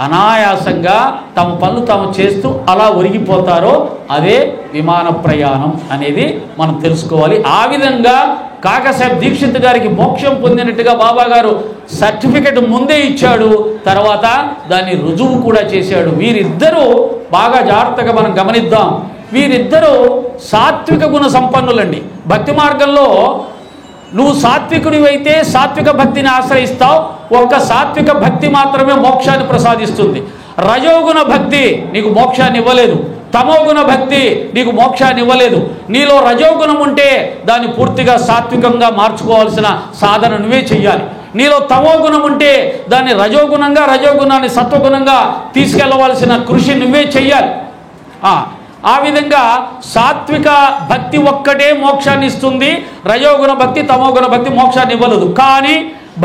అనాయాసంగా తమ పనులు తాము చేస్తూ అలా ఒరిగిపోతారో అదే విమాన ప్రయాణం అనేది మనం తెలుసుకోవాలి. ఆ విధంగా కాకాసాబ్ దీక్షిత్ గారికి మోక్షం పొందినట్టుగా బాబా గారు సర్టిఫికెట్ ముందే ఇచ్చాడు, తర్వాత దాన్ని రుజువు కూడా చేశాడు. వీరిద్దరూ బాగా జాగ్రత్తగా మనం గమనిద్దాం. వీరిద్దరూ సాత్విక గుణ సంపన్నులండి. భక్తి మార్గంలో నువ్వు సాత్వికుడివైతే సాత్విక భక్తిని ఆశ్రయిస్తావు. ఒక్క సాత్విక భక్తి మాత్రమే మోక్షాన్ని ప్రసాదిస్తుంది. రజోగుణ భక్తి నీకు మోక్షాన్ని ఇవ్వలేదు, తమోగుణ భక్తి నీకు మోక్షాన్ని ఇవ్వలేదు. నీలో రజోగుణం ఉంటే దాన్ని పూర్తిగా సాత్వికంగా మార్చుకోవాల్సిన సాధన నువ్వే చెయ్యాలి. నీలో తమోగుణం ఉంటే దాన్ని రజోగుణాన్ని సత్వగుణంగా తీసుకెళ్లవలసిన కృషి నువ్వే చెయ్యాలి. ఆ విధంగా సాత్విక భక్తి ఒక్కటే మోక్షాన్ని ఇస్తుంది. రజోగుణ భక్తి తమోగుణ భక్తి మోక్షాన్ని ఇవ్వలేదు. కానీ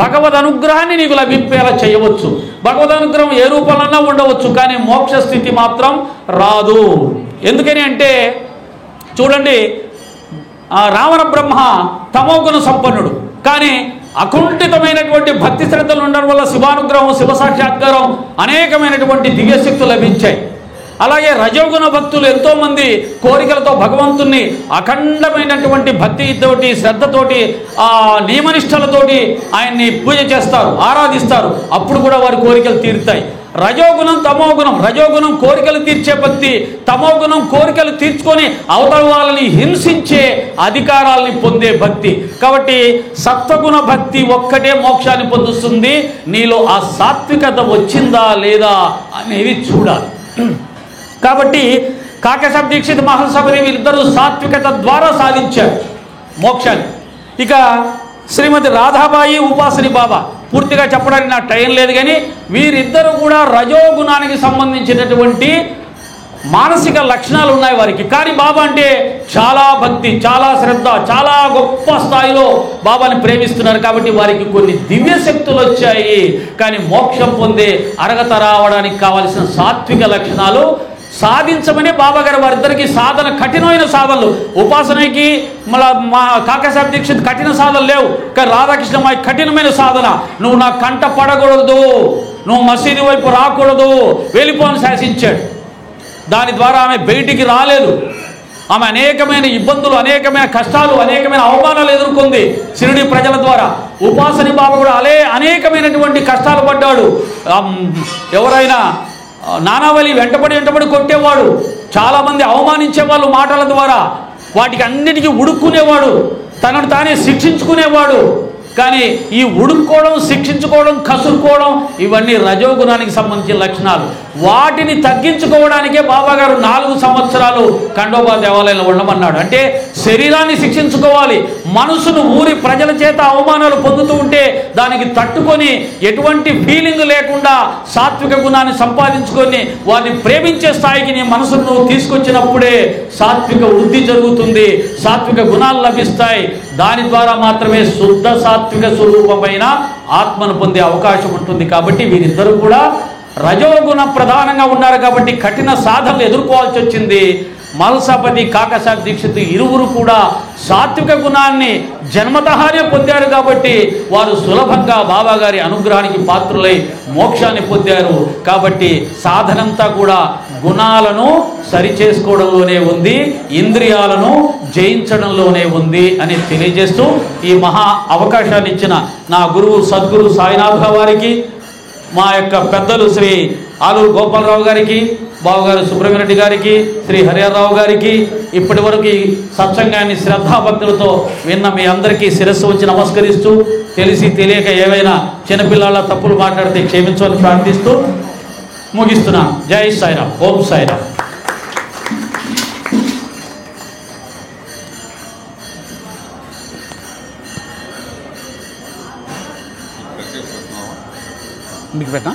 భగవద్ అనుగ్రహాన్ని నీకు లభింపేలా చేయవచ్చు. భగవద్ అనుగ్రహం ఏ రూపంలో ఉండవచ్చు, కానీ మోక్ష స్థితి మాత్రం రాదు. ఎందుకని అంటే చూడండి, రావణ బ్రహ్మ తమోగుణ సంపన్నుడు, కానీ అకుంఠితమైనటువంటి భక్తి శ్రద్ధలు ఉండడం వల్ల శివానుగ్రహం, శివ సాక్షాత్కారం, అనేకమైనటువంటి దివ్యశక్తులు లభించాయి. అలాగే రజోగుణ భక్తులు ఎంతోమంది కోరికలతో భగవంతుణ్ణి అఖండమైనటువంటి భక్తితోటి శ్రద్ధతోటి నియమనిష్టలతోటి ఆయన్ని పూజ చేస్తారు, ఆరాధిస్తారు. అప్పుడు కూడా వారి కోరికలు తీరుతాయి. రజోగుణం తమోగుణం, రజోగుణం కోరికలు తీర్చే భక్తి, తమోగుణం కోరికలు తీర్చుకొని అవతల వాళ్ళని హింసించే అధికారాలని పొందే భక్తి. కాబట్టి సత్వగుణ భక్తి ఒక్కటే మోక్షాన్ని పొందుతుంది. నీలో ఆ సాత్వికత వచ్చిందా లేదా అనేది చూడాలి. కాబట్టి కాకాసాబ్ దీక్షిత్ మహల్సాపతి వీరిద్దరూ సాత్వికత ద్వారా సాధించారు మోక్షాన్ని. ఇక శ్రీమతి రాధాబాయి, ఉపాసని బాబా, పూర్తిగా చెప్పడానికి నాకు టైం లేదు, కానీ వీరిద్దరూ కూడా రజోగుణానికి సంబంధించినటువంటి మానసిక లక్షణాలు ఉన్నాయి వారికి. కానీ బాబా అంటే చాలా భక్తి, చాలా శ్రద్ధ, చాలా గొప్ప స్థాయిలో బాబాని ప్రేమిస్తున్నారు. కాబట్టి వారికి కొన్ని దివ్య శక్తులు వచ్చాయి. కానీ మోక్షం పొందే అర్హత రావడానికి కావలసిన సాత్విక లక్షణాలు సాధించమని బాబా గారు వారిద్దరికి సాధన, కఠినమైన సాధనలు. ఉపాసనకి మళ్ళా మా కాకాసాబ్ దీక్షిత్ కఠిన సాధనలు లేవు, కానీ రాధాకృష్ణమాయి కఠినమైన సాధన. నువ్వు నా కంట పడకూడదు, నువ్వు మసీదు వైపు రాకూడదు, వెళ్ళిపోని శాసించాడు. దాని ద్వారా ఆమె బయటికి రాలేదు. ఆమె అనేకమైన ఇబ్బందులు, అనేకమైన కష్టాలు, అనేకమైన అవమానాలు ఎదుర్కొంది షిరిడి ప్రజల ద్వారా. ఉపాసని బాబా కూడా అనేకమైనటువంటి కష్టాలు పడ్డాడు. ఎవరైనా నానావళి వెంటబడి కొట్టేవాడు, చాలామంది అవమానించే వాళ్ళు మాటల ద్వారా, వాటికి అన్నిటికీ ఉడుక్కునేవాడు, తనను తానే శిక్షించుకునేవాడు. కానీ ఈ ఉడుక్కోవడం, శిక్షించుకోవడం, కసురుకోవడం ఇవన్నీ రజోగుణానికి సంబంధించిన లక్షణాలు. వాటిని తగ్గించుకోవడానికే బాబాగారు 4 సంవత్సరాలు ఖండోబా దేవాలయంలో ఉండమన్నాడు. అంటే శరీరాన్ని శిక్షించుకోవాలి, మనసును ఊరి ప్రజల చేత అవమానాలు పొందుతూ ఉంటే దానికి తట్టుకొని ఎటువంటి ఫీలింగ్ లేకుండా సాత్విక గుణాన్ని సంపాదించుకొని వారిని ప్రేమించే స్థాయికి నీ మనసును నువ్వు తీసుకొచ్చినప్పుడే సాత్విక వృద్ధి జరుగుతుంది, సాత్విక గుణాలు లభిస్తాయి. దాని ద్వారా మాత్రమే శుద్ధ సాత్విక స్వరూపమైన ఆత్మను పొందే అవకాశం ఉంటుంది. కాబట్టి వీరిద్దరూ కూడా రజోగుణ ప్రధానంగా ఉన్నారు కాబట్టి కఠిన సాధనలు ఎదుర్కోవాల్సి వచ్చింది. మల్సపతి, కాకసాబ్ దీక్షిత్ ఇరువురు కూడా సాత్విక గుణాన్ని జన్మతహానే పొందారు కాబట్టి వారు సులభంగా బాబాగారి అనుగ్రహానికి పాత్రులై మోక్షాన్ని పొందారు. కాబట్టి సాధనంతా కూడా గుణాలను సరిచేసుకోవడంలోనే ఉంది, ఇంద్రియాలను జయించడంలోనే ఉంది అని తెలియజేస్తూ ఈ మహా అవకాశాన్ని ఇచ్చిన నా గురువు సద్గురు సాయినాథ వారికి, మా యొక్క పెద్దలు శ్రీ ఆలూరు గోపాలరావు గారికి, బావగారు సుబ్రహ్మణ్యరెడ్డి గారికి, శ్రీ హరిహరరావు గారికి, ఇప్పటి వరకు ఈ సత్సంగాన్ని శ్రద్ధాభక్తులతో విన్న మీ అందరికీ శిరస్సు వచ్చి నమస్కరిస్తూ, తెలిసి తెలియక ఏవైనా చిన్నపిల్లల తప్పులు మాట్లాడితే క్షమించమని ప్రార్థిస్తూ ముగిస్తున్నాను. జై సాయిరామ్. ఓం సాయిరామ్. మీకు పెట్టా